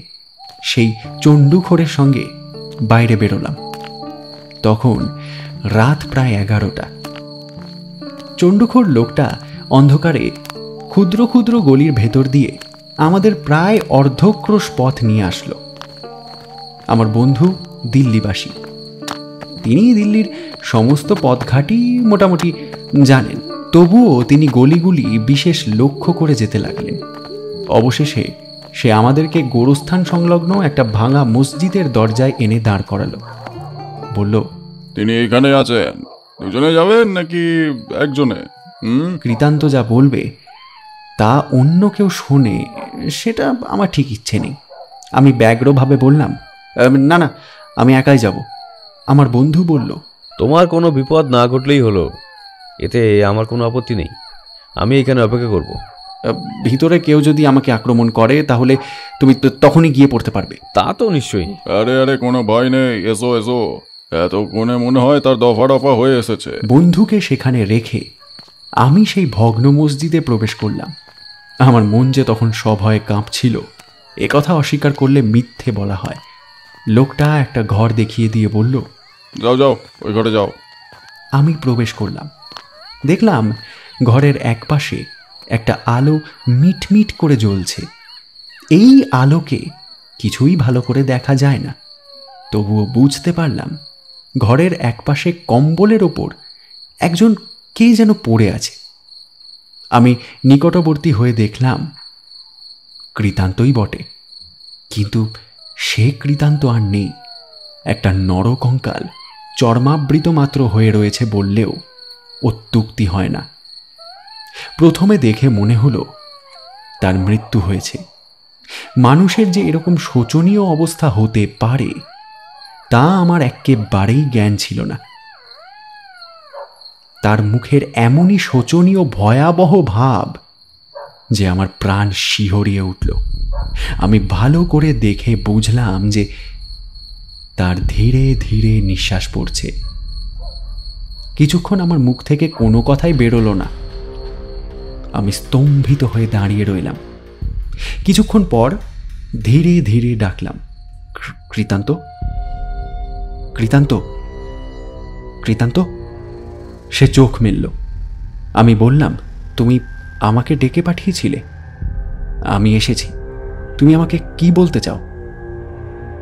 সেই চণ্ডুখোরের সঙ্গে বাইরে বেরোলাম। তখন রাত প্রায় 11টা। চণ্ডুখোর লোকটা অন্ধকারে ক্ষুদ্র ক্ষুদ্র গলির ভেতর দিয়ে আমাদের প্রায় অর্ধক্রোশ পথ নিয়ে আসলো। আমার বন্ধু দিল্লিবাসী। তিনি দিল্লির সমস্ত পথঘাটই মোটামুটি জানেন। তবুও তিনি গলিগুলি বিশেষ লক্ষ্য করে যেতে লাগলেন। অবশেষে সে আমাদেরকে গোরস্থান সংলগ্ন একটা ভাঙা মসজিদের দরজায় এনে দাঁড় করালো। বলল, তিনি এখানে আছেন, দুজনে যাবেন নাকি একজনে? কৃতান্ত যা বলবে তা অন্য কেউ শোনে সেটা আমার ঠিক ইচ্ছে নেই। আমি ব্যগ্রভাবে বললাম, না না, আমি একাই যাব। আমার বন্ধু বলল, তোমার কোনো বিপদ না ঘটলেই হলো, এতে আমার কোনো আপত্তি নেই। আমি এখানে অপেক্ষা করব। ভিতরে কেউ যদি আমাকে আক্রমণ করে তাহলে তুমি তখনই গিয়ে পড়তে পারবে। তা তো নিশ্চয়ই। আরে আরে, কোনো ভয় নেই, এসো এসো। এতক্ষণে মনে হয় তার দফা দফা হয়ে এসেছে। বন্ধুকে সেখানে রেখে আমি সেই ভগ্ন মসজিদে প্রবেশ করলাম। আমার মন যে তখন সভয়ে কাঁপছিল, একথা অস্বীকার করলে মিথ্যে বলা হয়। লোকটা একটা ঘর দেখিয়ে দিয়ে বলল, যাও যাও, ওই ঘরে যাও। আমি প্রবেশ করলাম। দেখলাম ঘরের একপাশে একটা আলো মিটমিট করে জ্বলছে। এই আলোকে কিছুই ভালো করে দেখা যায় না, তবুও বুঝতে পারলাম ঘরের একপাশে কম্বলের ওপর একজন কে যেন পড়ে আছে। আমি নিকটবর্তী হয়ে দেখলাম কৃতান্তই বটে, কিন্তু সে কৃতান্ত আর নেই। একটা নরকঙ্কাল চর্মাবৃত মাত্র হয়ে রয়েছে বললেও অত্যুক্তি হয় না। প্রথমে দেখে মনে হলো তার মৃত্যু হয়েছে। মানুষের যে এরকম শোচনীয় অবস্থা হতে পারে তা আমার একেবারেই জ্ঞান ছিল না। তার মুখের এমনই শোচনীয় ভয়াবহ ভাব যে আমার প্রাণ শিহরিয়ে উঠল। আমি ভালো করে দেখে বুঝলাম যে তার ধীরে ধীরে নিঃশ্বাস পড়ছে। কিছুক্ষণ আমার মুখ থেকে কোনো কথাই বেরোলো না। আমি স্তম্ভিত হয়ে দাঁড়িয়ে রইলাম। কিছুক্ষণ পর ধীরে ধীরে ডাকলাম, কৃতান্ত, কৃতান্ত, কৃতান্ত। সে চোখ মেলল। আমি বললাম, তুমি আমাকে ডেকে পাঠিয়েছিলে? আমি এসেছি, তুমি আমাকে কি বলতে চাও?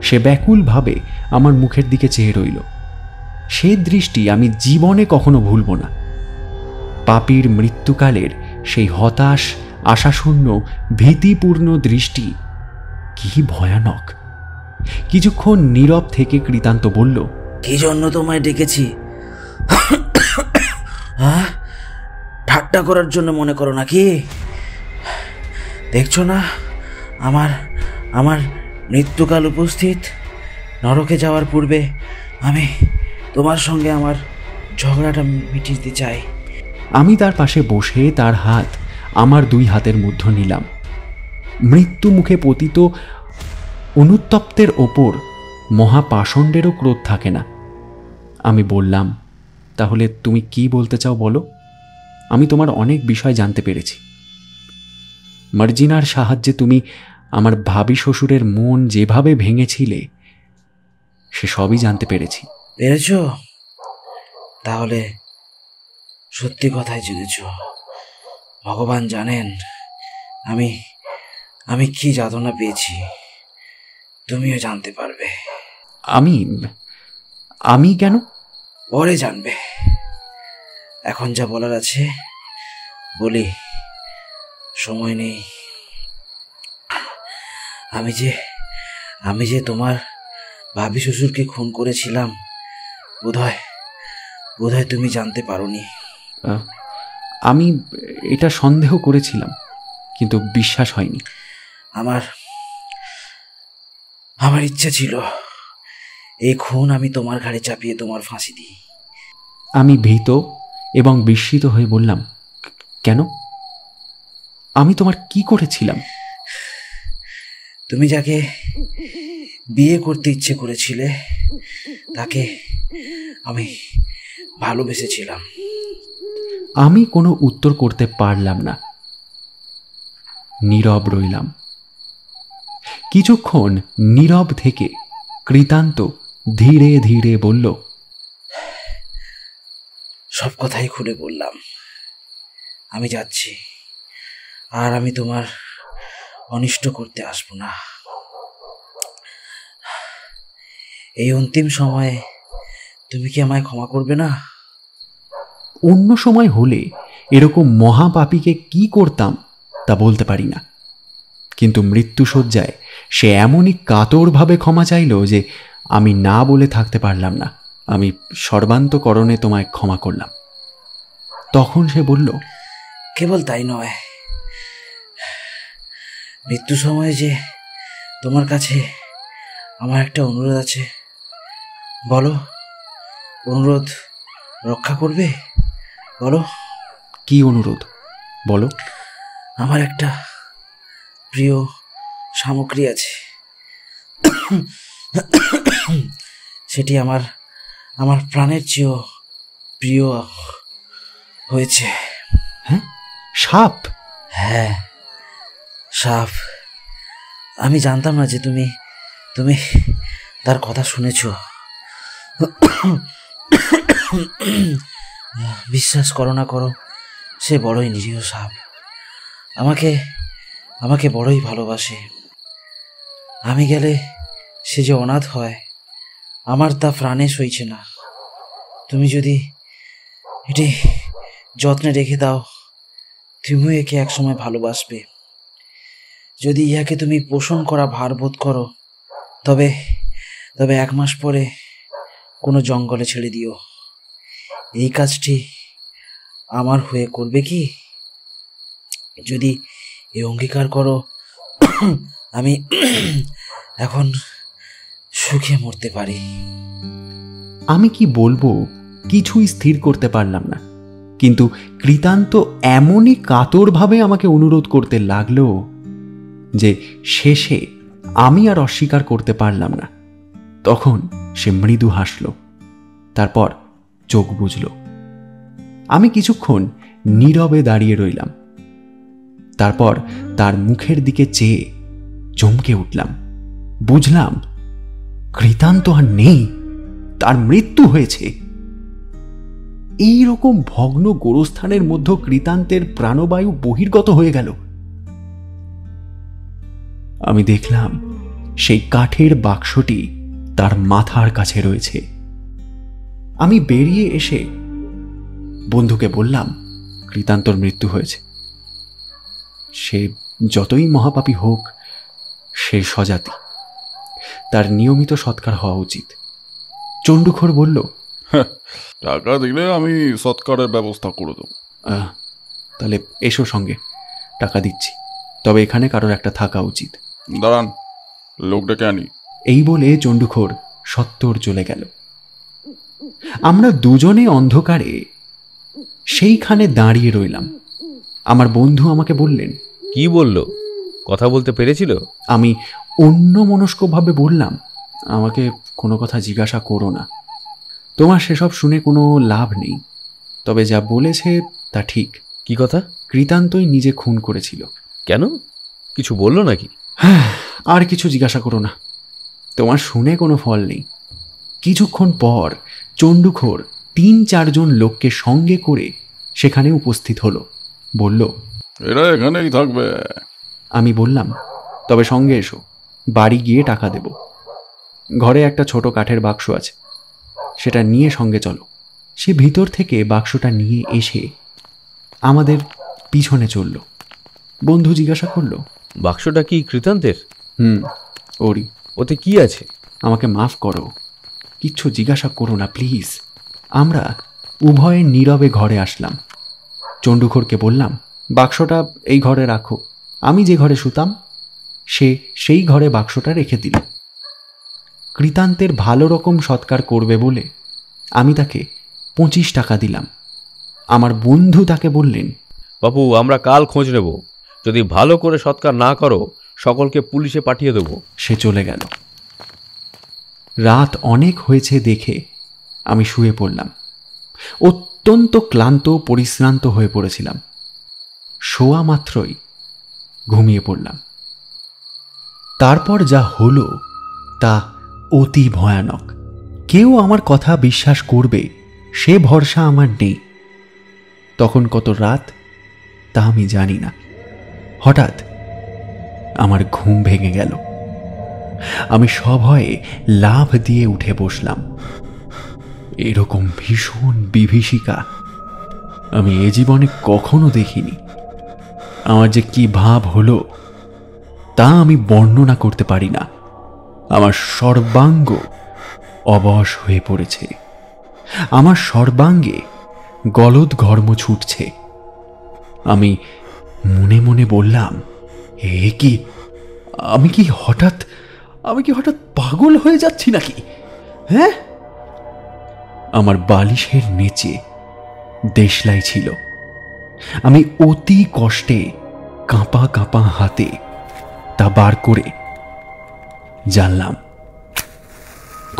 সে ব্যাকুলভাবে আমার মুখের দিকে চেয়ে রইল। সে দৃষ্টি আমি জীবনে কখনো ভুলব না। পাপীর মৃত্যুকালের সেই হতাশ, আশাশূন্য, ভীতিপূর্ণ দৃষ্টি কি ভয়ানক। কিছুক্ষণ নীরব থেকে কৃতান্ত বলল, কি জন্য তোমায় ডেকেছি? ঠাট্টা করার জন্য মনে করো নাকি? দেখছো না আমার আমার মৃত্যুকাল উপস্থিত। নরকে যাওয়ার পূর্বে আমি তোমার সঙ্গে আমার ঝগড়াটা মিটিয়ে দিতে চাই। আমি তার পাশে বসে তার হাত আমার দুই হাতের মধ্যে নিলাম। মৃত্যু মুখে পতিত অনুত্তপ্তের ওপর মহাপাষণ্ডেরও ক্রোধ থাকে না। আমি বললাম, তাহলে তুমি কি বলতে চাও বলো? আমি তোমার অনেক বিষয় জানতে পেরেছি। মার্জিনার সাহায্যে তুমি আমার ভাবি শ্বশুরের মন যেভাবে ভেঙেছিলে সে সবই জানতে পেরেছি। পেরেছ? তাহলে সত্যি কথাই জেনেছ। ভগবান জানেন আমি আমি কি যাতনা পেয়েছি, তুমিও জানতে পারবে। আমি কেন? পরে জানবে। এখন যা বলার আছে বলি, সময় নেই। আমি যে তোমার ভাবি শ্বশুরকে খুন করেছিলাম, বোধহয় তুমি জানতে পারোনি। আমি এটা সন্দেহ করেছিলাম, কিন্তু বিশ্বাস হয়নি। আমার ইচ্ছা ছিল এই খুন আমি তোমার ঘাড়ে চাপিয়ে তোমার ফাঁসি দিই। আমি ভীত এবং বিস্মিত হয়ে বললাম, কেন? আমি তোমার কি করেছিলাম? তুমি যাকে বিয়ে করতে ইচ্ছে করেছিলে তাকে আমি ভালোবেসেছিলাম। আমি কোনো উত্তর করতে পারলাম না, নীরব রইলাম। কিছুক্ষণ নীরব থেকে কৃতান্ত ধীরে ধীরে বলল, সব কথাই খুলে বললাম। আমি যাচ্ছি, আর আমি তোমার অনিষ্ট করতে আসবো না। এই অন্তিম সময়ে তুমি কি আমায় ক্ষমা করবে না? অন্য সময় হলে এরকম মহাপাপীকে কি করতাম তা বলতে পারি না, কিন্তু মৃত্যুশয্যায় সে এমনই কাতরভাবে ক্ষমা চাইল যে আমি না বলে থাকতে পারলাম না। আমি সর্বান্তকরণে তোমায় ক্ষমা করলাম। তখন সে বলল, কেবল তাই নয়, মৃত্যু সময়ে যে তোমার কাছে আমার একটা অনুরোধ আছে। বলো, অনুরোধ রক্ষা করবে? বলো। কি অনুরোধ বলো? আমার একটা প্রিয় সামগ্রী আছে, সেটি আমার আমার প্রাণের চেয়েও প্রিয় হয়েছে। হ্যাঁ, সাপ? হ্যাঁ, সাপ। আমি জানতাম না যে তুমি তুমি তার কথা শুনেছ। বিশ্বাস করো না করো, সে বড়ই নিরীহ সাপ। আমাকে আমাকে বড়ই ভালোবাসে। আমি গেলে সে যে অনাথ হয়, আমার তা প্রাণে সইছে না। তুমি যদি এটি যত্নে রেখে দাও, তুমিও একে একসময় ভালোবাসবে। যদি ইহাকে তুমি পোষণ করা ভার বোধ করো, তবে তবে 1 মাস পরে কোনো জঙ্গলে ছেড়ে দিও। এই কাজটি আমার হয়ে করবে কি? যদি এই অঙ্গীকার করো, আমি এখন সুখে মরতে পারি। আমি কি বলবো কিছুই স্থির করতে পারলাম না, কিন্তু কৃতান্ত এমনই কাতরভাবে আমাকে অনুরোধ করতে লাগলো যে শেষে আমি আর অস্বীকার করতে পারলাম না। তখন সে মৃদু হাসল, তারপর চোখ বুজল। আমি কিছুক্ষণ নীরবে দাঁড়িয়ে রইলাম। তারপর তার মুখের দিকে চেয়ে চমকে উঠলাম। বুঝলাম কৃতান্ত আর নেই, তার মৃত্যু হয়েছে। এই রকম ভগ্ন গোরস্থানের মধ্যে কৃতান্তের প্রাণবায়ু বহির্গত হয়ে গেল। আমি দেখলাম সেই কাঠের বাক্সটি তার মাথার কাছে রয়েছে। আমি বেরিয়ে এসে বন্ধুকে বললাম, কৃতান্তর মৃত্যু হয়েছে। সে যতই মহাপাপী হোক, সে স্বজাতি, তার নিয়মিত সৎকার হওয়া উচিত। চণ্ডুখোর বলল, টাকা দিলে আমি সৎকারের ব্যবস্থা করে দেবো। তাহলে এসো সঙ্গে, টাকা দিচ্ছি, তবে এখানে কারোর একটা থাকা উচিত। দাঁড়ান, লোক ডেকে আনি। এই বলে চণ্ডুখোর সত্বর চলে গেল। আমরা দুজনে অন্ধকারে সেইখানে দাঁড়িয়ে রইলাম। আমার বন্ধু আমাকে বললেন, কি বলল? কথা বলতে পেরেছিল? আমি অন্যমনস্কভাবে বললাম, আমাকে কোনো কথা জিজ্ঞাসা করো না, তোমার সেসব শুনে কোনো লাভ নেই। তবে যা বলেছে তা ঠিক। কি কথা? কৃতান্তই নিজে খুন করেছিল। কেন, কিছু বললো নাকি? আর কিছু জিজ্ঞাসা করো না, তোমার শুনে কোনো ফল নেই। কিছুক্ষণ পর চণ্ডুখোর 3-4 জন লোককে সঙ্গে করে সেখানে উপস্থিত হলো। বলল, এরা এখানেই থাকবে। আমি বললাম, তবে সঙ্গে এসো, বাড়ি গিয়ে টাকা দেব। ঘরে একটা ছোট কাঠের বাক্স আছে, সেটা নিয়ে সঙ্গে চলো। সে ভিতর থেকে বাক্সটা নিয়ে এসে আমাদের পিছনে চলল। বন্ধু জিজ্ঞাসা করলো, বাক্সটা কি কৃতান্তের? ওরই। ওতে কি আছে? আমাকে মাফ করো, কিচ্ছু জিজ্ঞাসা করো না প্লিজ। আমরা উভয়ে নীরবে ঘরে আসলাম। চণ্ডুখোরকে বললাম, বাক্সটা এই ঘরে রাখো। আমি যে ঘরে শুতাম সে সেই ঘরে বাক্সটা রেখে দিল। কৃতান্তের ভালো রকম সৎকার করবে বলে আমি তাকে 25 টাকা দিলাম। আমার বন্ধু তাকে বললেন, বাবু, আমরা কাল খোঁজ নেব, যদি ভালো করে সৎকার না করো সকলকে পুলিশে পাঠিয়ে দেবো। সে চলে গেল। রাত অনেক হয়েছে দেখে আমি শুয়ে পড়লাম। অত্যন্ত ক্লান্ত পরিশ্রান্ত হয়ে পড়েছিলাম। শোয়া মাত্রই ঘুমিয়ে পড়লাম। তারপর যা হলো তা অতি ভয়ানক। কেউ আমার কথা বিশ্বাস করবে সে ভরসা আমার নেই। তখন কত রাত তা আমি জানি না। হঠাৎ আমার ঘুম ভেঙে গেল। আমি সভয়ে লাফ দিয়ে উঠে বসলাম। এরকম ভীষণ বিভীষিকা আমি এ জীবনে কখনো দেখিনি। আমার যে কি ভাব হলো তা আমি বর্ণনা করতে পারি না। আমার সর্বাঙ্গ অবশ হয়ে পড়েছে, আমার সর্বাঙ্গে গলদ ঘর্ম ছুটছে। আমি মনে মনে বললাম, এ কি, আমি কি হঠাৎ পাগল হয়ে যাচ্ছি নাকি? হ্যাঁ, আমার বালিশের নিচে দেশলাই ছিল। আমি অতি কষ্টে কাঁপা কাঁপা হাতে তা বার করে জানলাম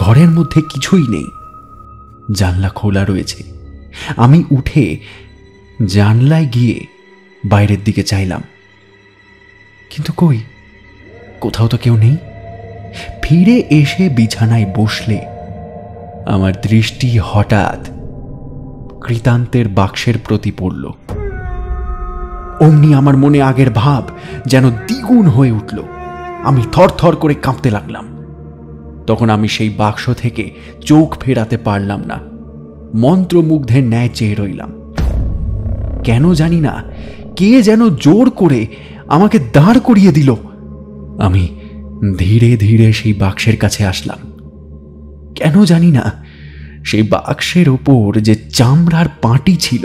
ঘরের মধ্যে কিছুই নেই, জানলা খোলা রয়েছে। আমি উঠে জানলায় গিয়ে বাইরের দিকে চাইলাম, কিন্তু কই, কোথাও তো কেউ নেই। ফিরে এসে বিছানায় বসলে আমার দৃষ্টি হঠাৎ কৃতান্তের বাক্সের প্রতি পড়ল। অমনি আমার মনে আগের ভাব যেন দ্বিগুণ হয়ে উঠল। আমি থরথর করে কাঁপতে লাগলাম। তখন আমি সেই বাক্স থেকে চোখ ফেরাতে পারলাম না, মন্ত্রমুগ্ধের ন্যায় চেয়ে রইলাম। কেন জানি না, কে যেন জোর করে আমাকে দাঁড় করিয়ে দিল। আমি ধীরে ধীরে সেই বাক্সের কাছে আসলাম। কেন জানি না, সেই বাক্সের ওপর যে চামড়ার পাটি ছিল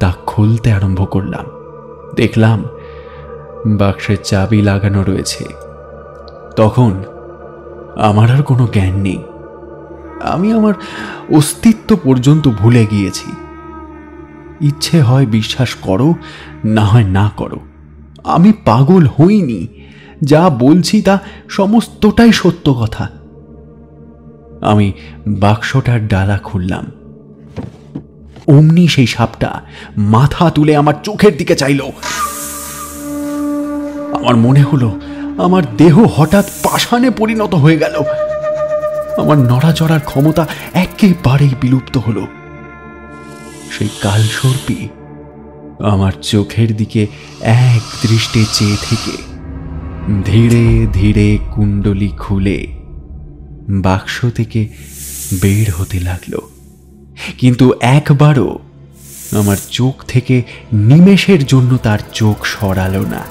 তা খুলতে আরম্ভ করলাম। দেখলাম বাক্সের চাবি লাগানো রয়েছে। তখন আমার আর কোনো জ্ঞান নেই। আমি আমার অস্তিত্ব পর্যন্ত ভুলে গিয়েছি। ইচ্ছে হয় বিশ্বাস করো, না হয় না করো, আমি পাগল হইনি। যা বলছি তা সমস্তটাই সত্য কথা। আমি বাক্সটার ডালা খুললাম। অমনি সেই সাপটা মাথা তুলে আমার চোখের দিকে চাইল। আমার মনে হলো আমার দেহ হঠাৎ পাষাণে পরিণত হয়ে গেল। আমার নড়াচড়ার ক্ষমতা একেবারেই বিলুপ্ত হলো। সেই কালসর্পী আমার চোখের দিকে এক দৃষ্টে চেয়ে থেকে ধীরে ধীরে কুণ্ডলি খুলে বাক্স থেকে বের হতে লাগলো, কিন্তু একবারও আমার চোখ থেকে নিমেষের জন্য তার চোখ সরালো না।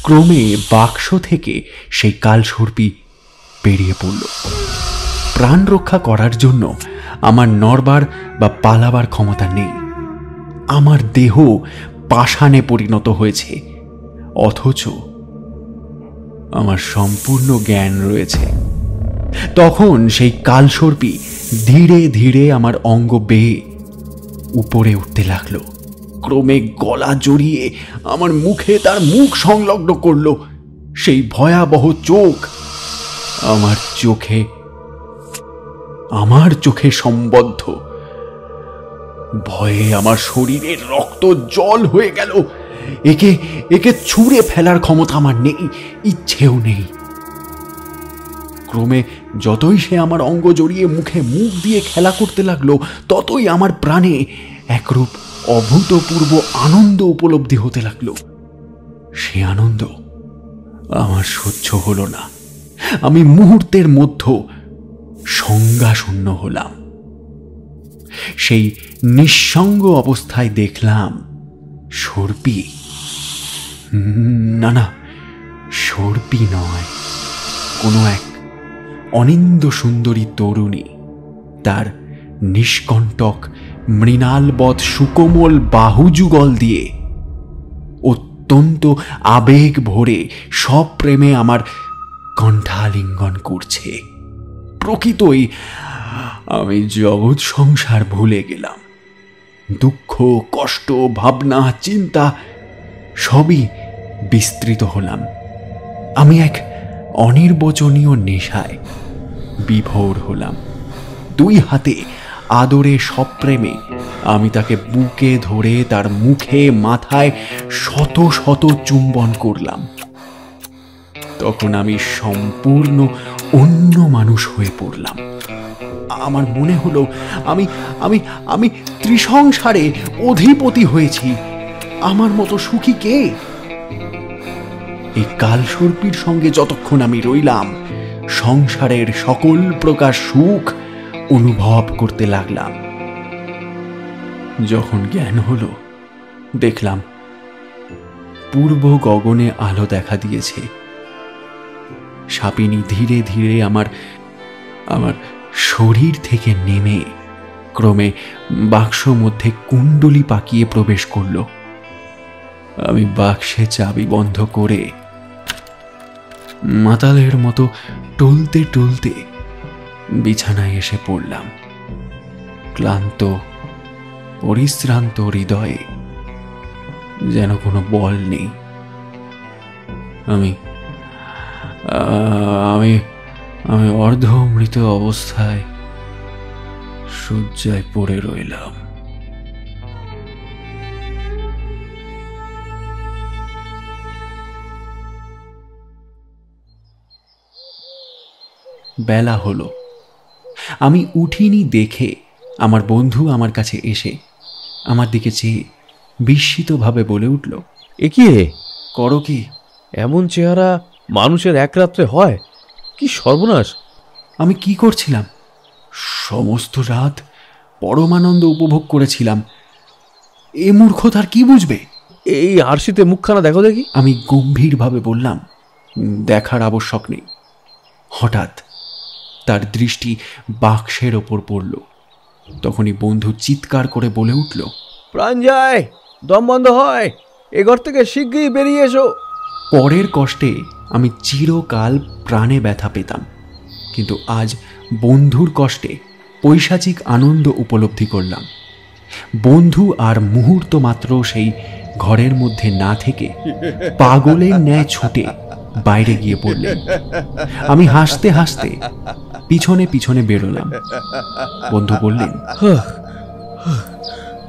ক্রমে বাক্স থেকে সেই কালসর্পী বেরিয়ে পড়ল। প্রাণ রক্ষা করার জন্য আমার নড়বার বা পালাবার ক্ষমতা নেই। আমার দেহ পাষাণে পরিণত হয়েছে, অথচ আমার সম্পূর্ণ জ্ঞান রয়েছে। তখন সেই কালসর্পী ধীরে ধীরে আমার অঙ্গ বেয়ে উপরে উঠতে লাগলো। ক্রমে গলা জড়িয়ে আমার মুখে তার মুখ সংলগ্ন করল। সেই ভয়াবহ চোখ আমার চোখে সম্বদ্ধ। ভয়ে আমার শরীরের রক্ত জল হয়ে গেল। একে ছুঁড়ে ফেলার ক্ষমতা আমার নেই, ইচ্ছেও নেই। ক্রমে যতই সে আমার অঙ্গ জড়িয়ে মুখে মুখ দিয়ে খেলা করতে লাগলো, ততই আমার প্রাণে একরূপ অভূতপূর্ব আনন্দ উপলব্ধি হতে লাগলো। সে আনন্দ আমার সহ্য হলো না। আমি মুহূর্তের মধ্যে সংজ্ঞাশূন্য হলাম। সেই নিঃসঙ্গ অবস্থায় দেখলাম সর্পী, না, সর্পী নয়, কোনো এক অনিন্দ সুন্দরী তরুণী তার নিষ্কণ্টক মৃণালবৎ সুকোমল বাহুযুগল দিয়ে অত্যন্ত আবেগ ভরে সপ্রেমে আমার কণ্ঠালিঙ্গন করছে। প্রকৃতই আমি জগৎ সংসার ভুলে গেলাম। দুঃখ, কষ্ট, ভাবনা, চিন্তা সবই বিস্তৃত হলাম। আমি এক অনির্বচনীয় নেশায় বিভোর হলাম। দুই হাতে আদরে সপ্রেমে আমি তাকে বুকে ধরে তার মুখে মাথায় শত শত চুম্বন করলাম। তখন আমি সম্পূর্ণ অন্য মানুষ হয়ে পড়লাম। আমার মনে হলো আমি আমি আমি ত্রিসংসারে অধিপতি হয়েছি। আমার মতো সুখী কে? এই কালসর্পীর সঙ্গে যতক্ষণ আমি রইলাম, সংসারের সকল প্রকার সুখ অনুভব করতে লাগলাম। যখন জ্ঞান হলো, দেখলাম পূর্ব গগনে আলো দেখা দিয়েছে। সাপিনী ধীরে ধীরে আমার আমার শরীর থেকে নেমে ক্রমে বাক্স মধ্যে কুণ্ডলি পাকিয়ে প্রবেশ করল। আমি বাক্সে চাবি বন্ধ করে মাতালের মতো টলতে টলতে বিছানায় এসে পড়লাম। ক্লান্ত পরিশ্রান্ত হৃদয়ে যেন কোনো বল নেই। আমি আমি আমি অর্ধমৃত অবস্থায় শয্যায় পড়ে রইলাম। বেলা হলো। আমি উঠিনি দেখে আমার বন্ধু আমার কাছে এসে আমার দিকে চেয়ে বিস্মিতভাবে বলে উঠল, এ কি হে? করো কি? এমন চেহারা মানুষের এক রাত্রে হয়? কি সর্বনাশ! আমি কি করছিলাম? সমস্ত রাত পরমানন্দ উপভোগ করেছিলাম। এ মূর্খতার কি বুঝবে? এই আরশিতে মুখখানা দেখো দেখি। আমি গম্ভীরভাবে বললাম, দেখার আবশ্যক নেই। হঠাৎ তার দৃষ্টি বাক্সের ওপর পড়ল। তখনই বন্ধু চিৎকার করে বলে উঠল, প্রাণ যায়, দম বন্ধ হয়, এ ঘর থেকে শিগগিরই বেরিয়ে এসো। পরের কষ্টে আমি চিরকাল প্রাণে ব্যথা পেতাম, কিন্তু আজ বন্ধুর কষ্টে পৈশাচিক আনন্দ উপলব্ধি করলাম। বন্ধু আর মুহূর্ত মাত্র সেই ঘরের মধ্যে না থেকে পাগলের ন্যায় ছুটে বাইরে গিয়ে পড়লেন। আমি হাসতে হাসতে পিছনে পিছনে বেরোলাম। বন্ধু বললেন,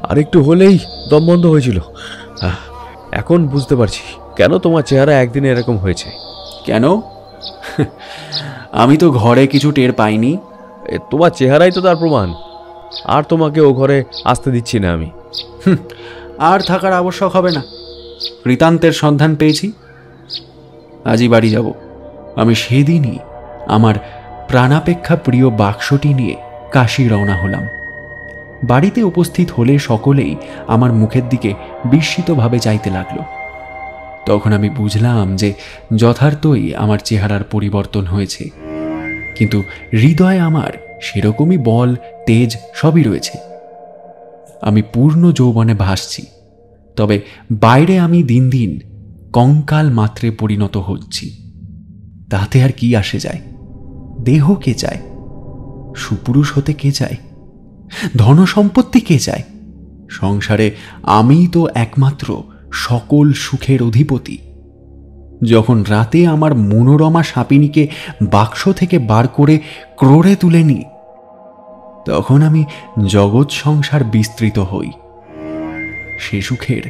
আরেকটু হলেই দম বন্ধ হয়েছিল। এখন বুঝতে পারছি কেন তোমার চেহারা একদিনে এরকম হয়েছে। কেন? আমি তো ঘরে কিছু টের পাইনি। তোমার চেহারাই তো তার প্রমাণ। আর তোমাকে ও ঘরে আসতে দিচ্ছি না আমি। আর থাকার আবশ্যক হবে না। কৃতান্তের সন্ধান পেয়েছি, আজই বাড়ি যাব। আমি সেদিনই আমার প্রাণাপেক্ষা প্রিয় বাক্সটি নিয়ে কাশী রওনা হলাম। বাড়িতে উপস্থিত হলে সকলেই আমার মুখের দিকে বিস্মিতভাবে চাইতে লাগলো। তখন আমি বুঝলাম যে যথার্থই আমার চেহারার পরিবর্তন হয়েছে, কিন্তু হৃদয়ে আমার সেরকমই বল, তেজ সবই রয়েছে। আমি পূর্ণ যৌবনে ভাসছি, তবে বাইরে আমি দিন দিন কঙ্কাল মাত্রে পরিণত হচ্ছি। তাতে আর কি আসে যায়? দেহ কে চায়? সুপুরুষ হতে কে চায়? ধন সম্পত্তি কে চায়? সংসারে আমিই তো একমাত্র সকল সুখের অধিপতি। যখন রাতে আমার মনোরমা সাপিনীকে বাক্স থেকে বার করে ক্রোড়ে তুলে নিই, তখন আমি জগৎ সংসার বিস্তৃত হই। সে সুখের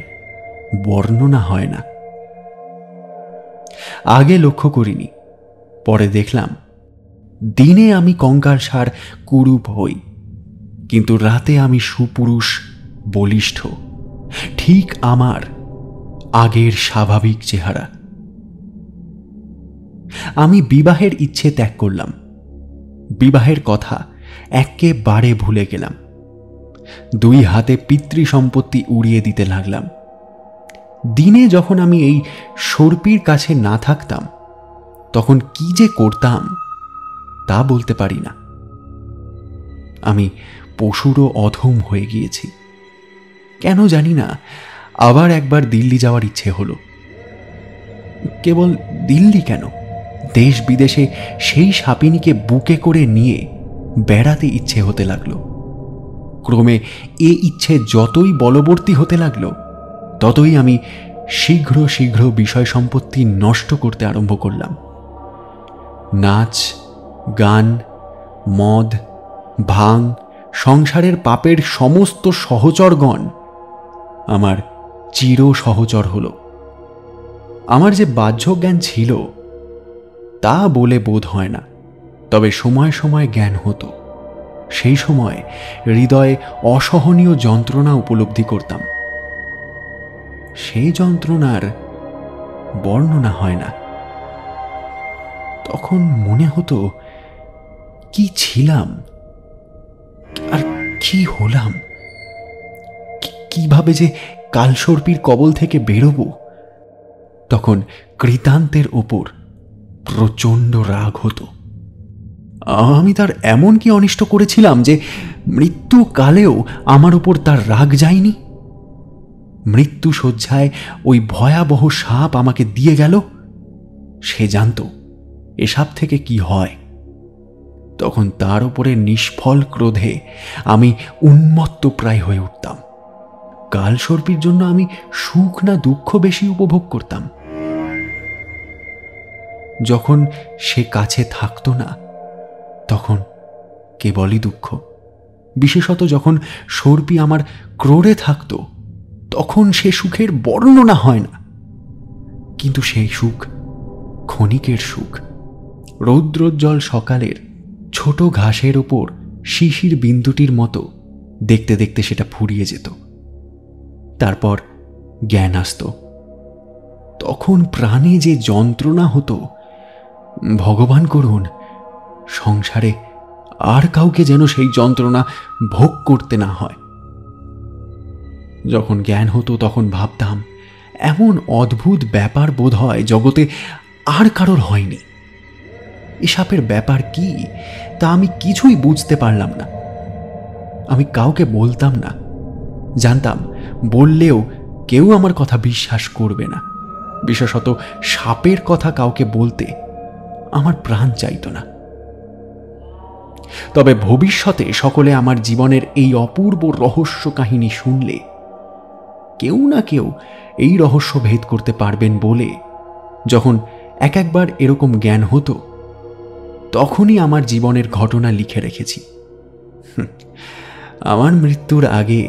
বর্ণনা হয় না। আগে লক্ষ্য করিনি, পরে দেখলাম দিনে আমি কঙ্কালসার কুরূপ হই, কিন্তু রাতে আমি সুপুরুষ, বলিষ্ঠ, ঠিক আমার আগের স্বাভাবিক চেহারা। আমি বিবাহের ইচ্ছে ত্যাগ করলাম। বিবাহের কথা একেবারে ভুলে গেলাম। দুই হাতে পিতৃ সম্পত্তি উড়িয়ে দিতে লাগলাম। দিনে যখন আমি এই সর্পির কাছে না থাকতাম, তখন কি যে করতাম তা বলতে পারি না। আমি পশুরও অধম হয়ে গিয়েছি। কেন জানি না আবার একবার দিল্লি যাওয়ার ইচ্ছে হলো। কেবল দিল্লি কেন, দেশ বিদেশে সেই সাপিনীকে বুকে করে নিয়ে বেড়াতে ইচ্ছে হতে লাগলো। ক্রমে এ ইচ্ছে যতই বলবর্তী হতে লাগলো, ততই আমি শীঘ্র শীঘ্র বিষয় সম্পত্তি নষ্ট করতে আরম্ভ করলাম। নাচ, গান, মদ, ভাং, সংসারের পাপের সমস্ত সহচরগণ আমার চির সহচর হল। আমার যে বাহ্য জ্ঞান ছিল তা বলে বোধ হয় না, তবে সময় সময় জ্ঞান হতো। সেই সময় হৃদয়ে অসহনীয় যন্ত্রণা উপলব্ধি করতাম। সেই যন্ত্রণার বর্ণনা হয় না। তখন মনে হতো কি ছিলাম আর কি হলাম, কিভাবে যে কালসর্পির কবল থেকে বেরোবো তখন কৃতান্তের ওপর প্রচণ্ড রাগ হতো। আমি তার এমন কি অনিষ্ট করেছিলাম যে মৃত্যুকালেও আমার উপর তার রাগ যায়নি? মৃত্যু শয্যায় ওই ভয়াবহ সাপ আমাকে দিয়ে গেল। সে জানত এ সাপ থেকে কি হয়। তখন তার উপরে নিষ্ফল ক্রোধে আমি উন্মত্ত প্রায় হয়ে উঠতাম। কালসর্পির জন্য আমি সুখ না দুঃখ বেশি উপভোগ করতাম? যখন সে কাছে থাকতো না তখন কেবলই দুঃখ। বিশেষত যখন সর্পি আমার ক্রোড়ে থাকতো তখন সে সুখের বর্ণনা হয় না। কিন্তু সেই সুখ ক্ষণিকের সুখ। রৌদ্রোজ্জ্বল সকালের ছোট ঘাসের ওপর শিশির বিন্দুটির মতো দেখতে দেখতে সেটা ফুরিয়ে যেত। তারপর জ্ঞান আসত। তখন প্রাণে যে যন্ত্রণা হতো, ভগবান করুন সংসারে আর কাউকে যেন সেই যন্ত্রণা ভোগ করতে না হয়। যখন জ্ঞান হতো তখন ভাবতাম এমন অদ্ভুত ব্যাপার বোধ হয় জগতে আর কারোর হয়নি। এসবের ব্যাপার কি তা আমি কিছুই বুঝতে পারলাম না। আমি কাউকে বলতাম না, জানতাম বললেও কেউ আমার কথা বিশ্বাস করবে না। বিশেষত সাপের কথা কাউকে বলতে আমার প্রাণ চাইত না। তবে ভবিষ্যতে সকলে আমার জীবনের এই অপূর্ব রহস্য কাহিনী শুনলে কেউ না কেউ এই রহস্য ভেদ করতে পারবেন বলে যখন একবার এরকম জ্ঞান হতো তখনই আমার জীবনের ঘটনা লিখে রেখেছি। আমার মৃত্যুর আগে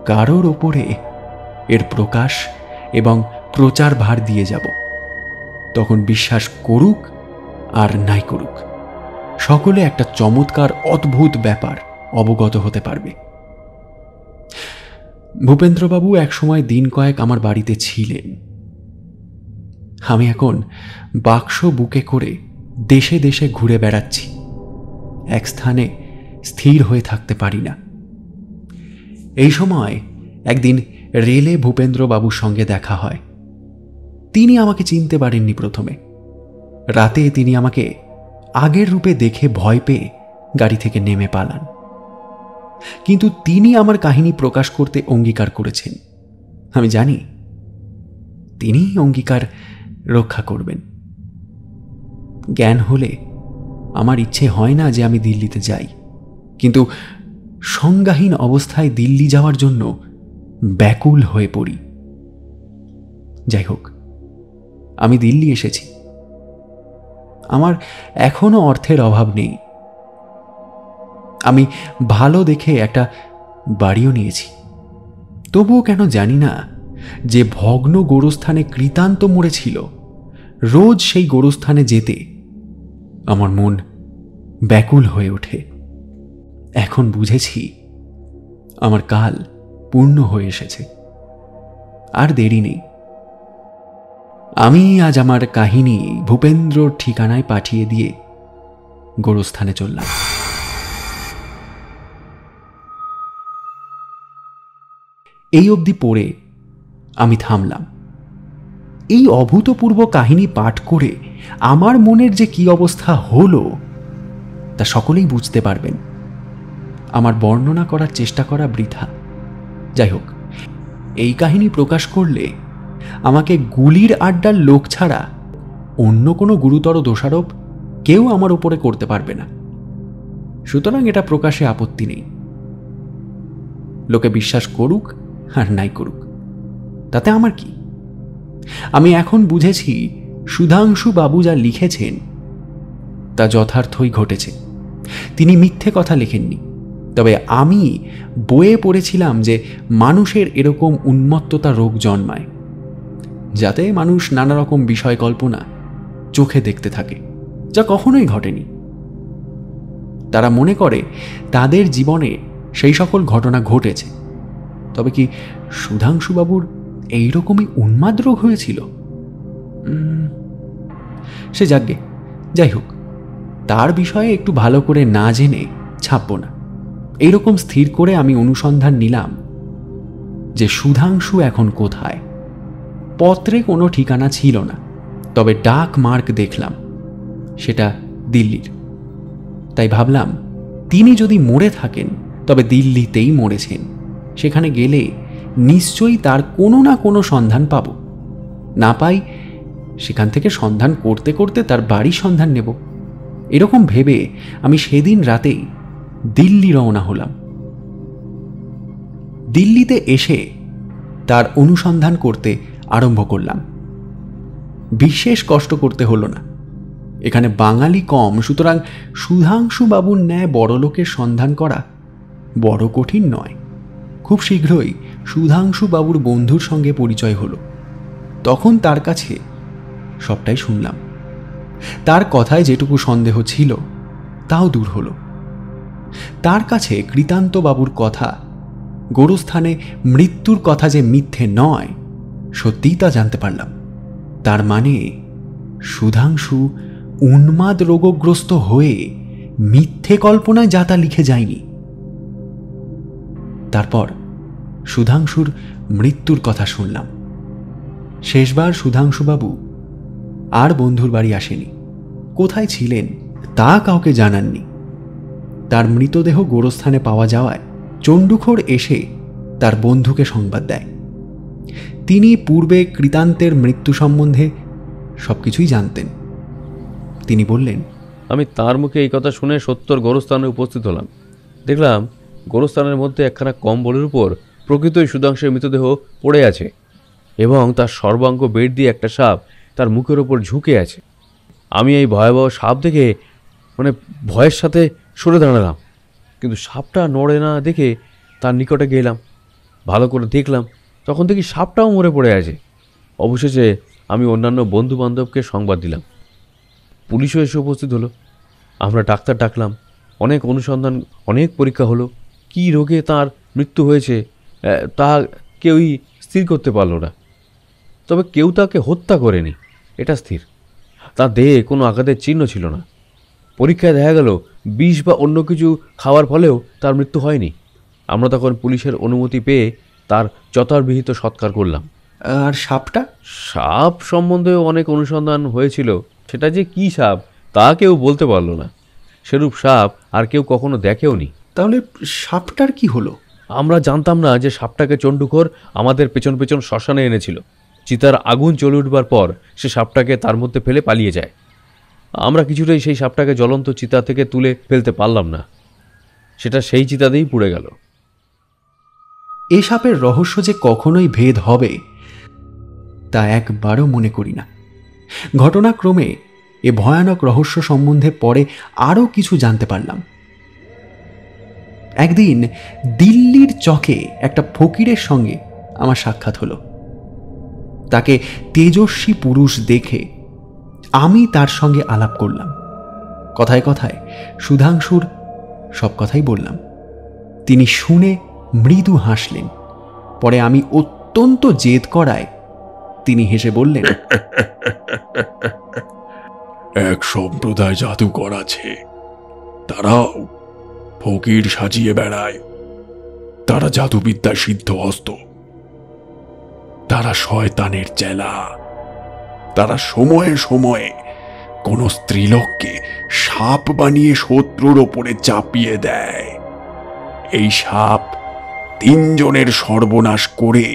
কারোর ওপরে এর প্রকাশ এবং প্রচার ভার দিয়ে যাব। তখন বিশ্বাস করুক আর নাই করুক, সকলে একটা চমৎকার অদ্ভুত ব্যাপার অবগত হতে পারবে। ভূপেন্দ্রবাবু একসময় দিন কয়েক আমার বাড়িতে ছিলেন। আমি এখন বাক্স বুকে করে দেশে দেশে ঘুরে বেড়াচ্ছি, এক স্থানে স্থির হয়ে থাকতে পারি না। এই সময় একদিন রেলে ভূপেন্দ্রবাবুর সঙ্গে দেখা হয়। তিনি আমাকে চিনতে পারেননি প্রথমে। রাতে তিনি আমাকে আগের রূপে দেখে ভয় পেয়ে গাড়ি থেকে নেমে পালান। কিন্তু তিনি আমার কাহিনী প্রকাশ করতে অঙ্গীকার করেছেন। আমি জানি তিনি অঙ্গীকার রক্ষা করবেন। জ্ঞান হলে আমার ইচ্ছে হয় না যে আমি দিল্লিতে যাই, কিন্তু সংজ্ঞাহীন অবস্থায় দিল্লি যাওয়ার জন্য ব্যাকুল হয়ে পড়ি। যাই হোক, আমি দিল্লি এসেছি। আমার এখনো অর্থের অভাব নেই। আমি ভালো দেখে একটা বাড়িও নিয়েছি। তবুও কেন জানি না যে ভগ্ন গোরস্থানে কৃতান্ত মরেছিল, রোজ সেই গোরস্থানে যেতে আমার মন ব্যাকুল হয়ে ওঠে। এখন বুঝেছি আমার কাল পূর্ণ হয়ে এসেছে, আর দেরি নেই। আমি আজ আমার কাহিনী ভূপেন্দ্রর ঠিকানায় পাঠিয়ে দিয়ে গোরস্থানে চললাম। এই অবধি পড়ে আমি থামলাম। এই অভূতপূর্ব কাহিনী পাঠ করে আমার মনের যে কি অবস্থা হলো তা সকলেই বুঝতে পারবেন। আমার বর্ণনা করার চেষ্টা করা বৃথা। যাই হোক, এই কাহিনী প্রকাশ করলে আমাকে গুলির আড্ডার লোক ছাড়া অন্য কোনো গুরুতর দোষারোপ কেউ আমার উপরে করতে পারবে না। সুতরাং এটা প্রকাশে আপত্তি নেই। লোকে বিশ্বাস করুক আর নাই করুক, তাতে আমার কি? আমি এখন বুঝেছি সুধাংশু বাবু যা লিখেছেন তা যথার্থই ঘটেছে। তিনি মিথ্যে কথা লেখেননি। তবে আমি বইয়ে পড়েছিলাম যে মানুষের এরকম উন্মত্ততা রোগ জন্মায়, যাতে মানুষ নানা রকম বিষয় কল্পনা চোখে দেখতে থাকে, যা কখনোই ঘটেনি। তারা মনে করে তাদের জীবনে সেই সকল ঘটনা ঘটেছে। তবে কি সুধাংশুবাবুর এইরকমই উন্মাদ রোগ হয়েছিল? সে যাগ্গে, যাই হোক, তার বিষয়ে একটু ভালো করে না জেনে ছাপব না। এইরকম স্থির করে আমি অনুসন্ধান নিলাম যে সুধাংশু এখন কোথায়। পত্রে কোনো ঠিকানা ছিল না, তবে ডাক মার্ক দেখলাম, সেটা দিল্লির। তাই ভাবলাম তিনি যদি মরে থাকেন তবে দিল্লিতেই মরেছেন। সেখানে গেলে নিশ্চয়ই তার কোনো না কোনো সন্ধান পাব, না পাই সেখান থেকে সন্ধান করতে করতে তার বাড়ির সন্ধান নেব। এরকম ভেবে আমি সেদিন রাতেই দিল্লি রওনা হলাম। দিল্লিতে এসে তার অনুসন্ধান করতে আরম্ভ করলাম। বিশেষ কষ্ট করতে হলো না, এখানে বাঙালি কম, সুতরাং সুধাংশু বাবুর ন্যায় বড়লোকের সন্ধান করা বড় কঠিন নয়। খুব শীঘ্রই সুধাংশু বাবুর বন্ধুর সঙ্গে পরিচয় হলো। তখন তার কাছে সবটাই শুনলাম। তার কথায় যেটুকু সন্দেহ ছিল তাও দূর হলো। তার কাছে কৃতান্ত বাবুর কথা, গোরস্থানে মৃত্যুর কথা যে মিথ্যে নয়, সত্যিই তা জানতে পারলাম। তার মানে সুধাংশু উন্মাদ রোগগ্রস্ত হয়ে মিথ্যে কল্পনায় যা তা লিখে যায়নি। তারপর সুধাংশুর মৃত্যুর কথা শুনলাম। শেষবার সুধাংশুবাবু আর বন্ধুর বাড়ি আসেনি, কোথায় ছিলেন তা কাউকে জানাননি। তার মৃতদেহ গোরস্থানে পাওয়া যাওয়ায় চণ্ডুখোর এসে তার বন্ধুকে সংবাদ দেয়। তিনি পূর্বে কৃতান্তের মৃত্যু সম্বন্ধে সবকিছুই জানতেন। তিনি বললেন, আমি তার মুখে এই কথা শুনে সত্তর গোরস্থানে উপস্থিত হলাম। দেখলাম গোরস্থানের মধ্যে একখানা কম্বলের উপর প্রকৃতই সুধাংশের মৃতদেহ পড়ে আছে এবং তার সর্বাঙ্গ বেড় দিয়ে একটা সাপ তার মুখের ওপর ঝুঁকে আছে। আমি এই ভয়াবহ সাপ দেখে ভয়ের সাথে সরে দাঁড়ালাম, কিন্তু সাপটা নড়ে না দেখে তার নিকটে গেলাম। ভালো করে দেখলাম, তখন দেখি সাপটাও মরে পড়ে আছে। অবশেষে আমি অন্যান্য বন্ধু বান্ধবকে সংবাদ দিলাম। পুলিশও এসে উপস্থিত হলো। আমরা ডাক্তার ডাকলাম, অনেক অনুসন্ধান, অনেক পরীক্ষা হলো। কী রোগে তার মৃত্যু হয়েছে তা কেউই স্থির করতে পারল না। তবে কেউ তাকে হত্যা করেনি, এটা স্থির। তার দেহে কোনো আঘাতের চিহ্ন ছিল না। পরীক্ষায় দেখা গেল বিষ বা অন্য কিছু খাওয়ার ফলেও তার মৃত্যু হয়নি। আমরা তখন পুলিশের অনুমতি পেয়ে তার যথাবিহিত সৎকার করলাম। আর সাপটা? সাপ সম্বন্ধেও অনেক অনুসন্ধান হয়েছিল, সেটা যে কী সাপ তা কেউ বলতে পারল না। সেরূপ সাপ আর কেউ কখনো দেখেও নি। তাহলে সাপটার কি হলো? আমরা জানতাম না যে সাপটাকে চণ্ডুখোর আমাদের পেছন পেছন শ্মশানে এনেছিল। চিতার আগুন জ্বলে উঠবার পর সে সাপটাকে তার মধ্যে ফেলে পালিয়ে যায়। আমরা কিছুটাই সেই সাপটাকে জ্বলন্ত চিতা থেকে তুলে ফেলতে পারলাম না, সেটা সেই চিতাতেই পুড়ে গেল। এ সাপের রহস্য যে কখনোই ভেদ হবে তা একবারও মনে করি না। ঘটনাক্রমে এ ভয়ানক রহস্য সম্বন্ধে পরে আরও কিছু জানতে পারলাম। একদিন দিল্লির চকে একটা ফকিরের সঙ্গে আমার সাক্ষাৎ হলো। তাকে তেজস্বী পুরুষ দেখে আমি তার সঙ্গে আলাপ করলাম। কথায় কথায় সুধাংশুর সব কথাই বললাম। তিনি শুনে মৃদু হাসলেন। পরে আমি অত্যন্ত জেদ করায় তিনি হেসে বললেন, এক সম্প্রদায় জাদুকর আছে, তারাও ফকির সাজিয়ে বেড়ায়। তারা জাদুবিদ্যা সিদ্ধহস্ত, তারা শয়তানের চেলা। তারা সময়ে সময়ে কোন স্ত্রীলোককে সাপ বানিয়ে শত্রুর ওপরে চাপিয়ে দেয়। এই সাপ 3 জনের সর্বনাশ করে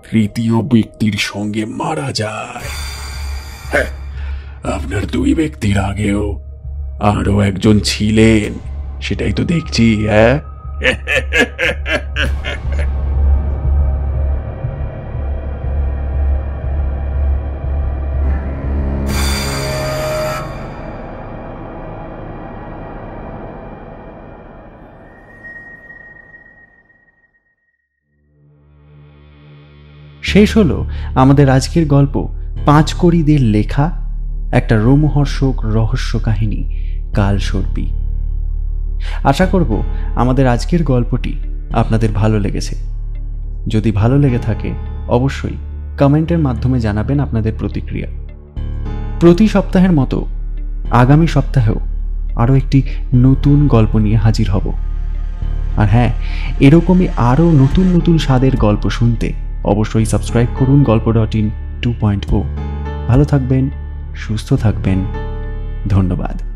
তৃতীয় ব্যক্তির সঙ্গে মারা যায়। হ্যাঁ, আপনার 2 ব্যক্তির আগেও আরো একজন ছিলেন, সেটাই তো দেখছি। হ্যাঁ, শেষ হলো আমাদের আজকের গল্প পাঁচকড়িদের লেখা একটা রোমহর্ষক রহস্য কাহিনী কালসর্পী। আশা করব আমাদের আজকের গল্পটি আপনাদের ভালো লেগেছে। যদি ভালো লেগে থাকে অবশ্যই কমেন্টের মাধ্যমে জানাবেন আপনাদের প্রতিক্রিয়া। প্রতি সপ্তাহের মতো আগামী সপ্তাহেও আরও একটি নতুন গল্প নিয়ে হাজির হব। আর হ্যাঁ, এরকমই আরও নতুন নতুন স্বাদের গল্প শুনতে অবশ্যই সাবস্ক্রাইব করুন গল্প.in 2.0। ভালো থাকবেন, সুস্থ থাকবেন। ধন্যবাদ।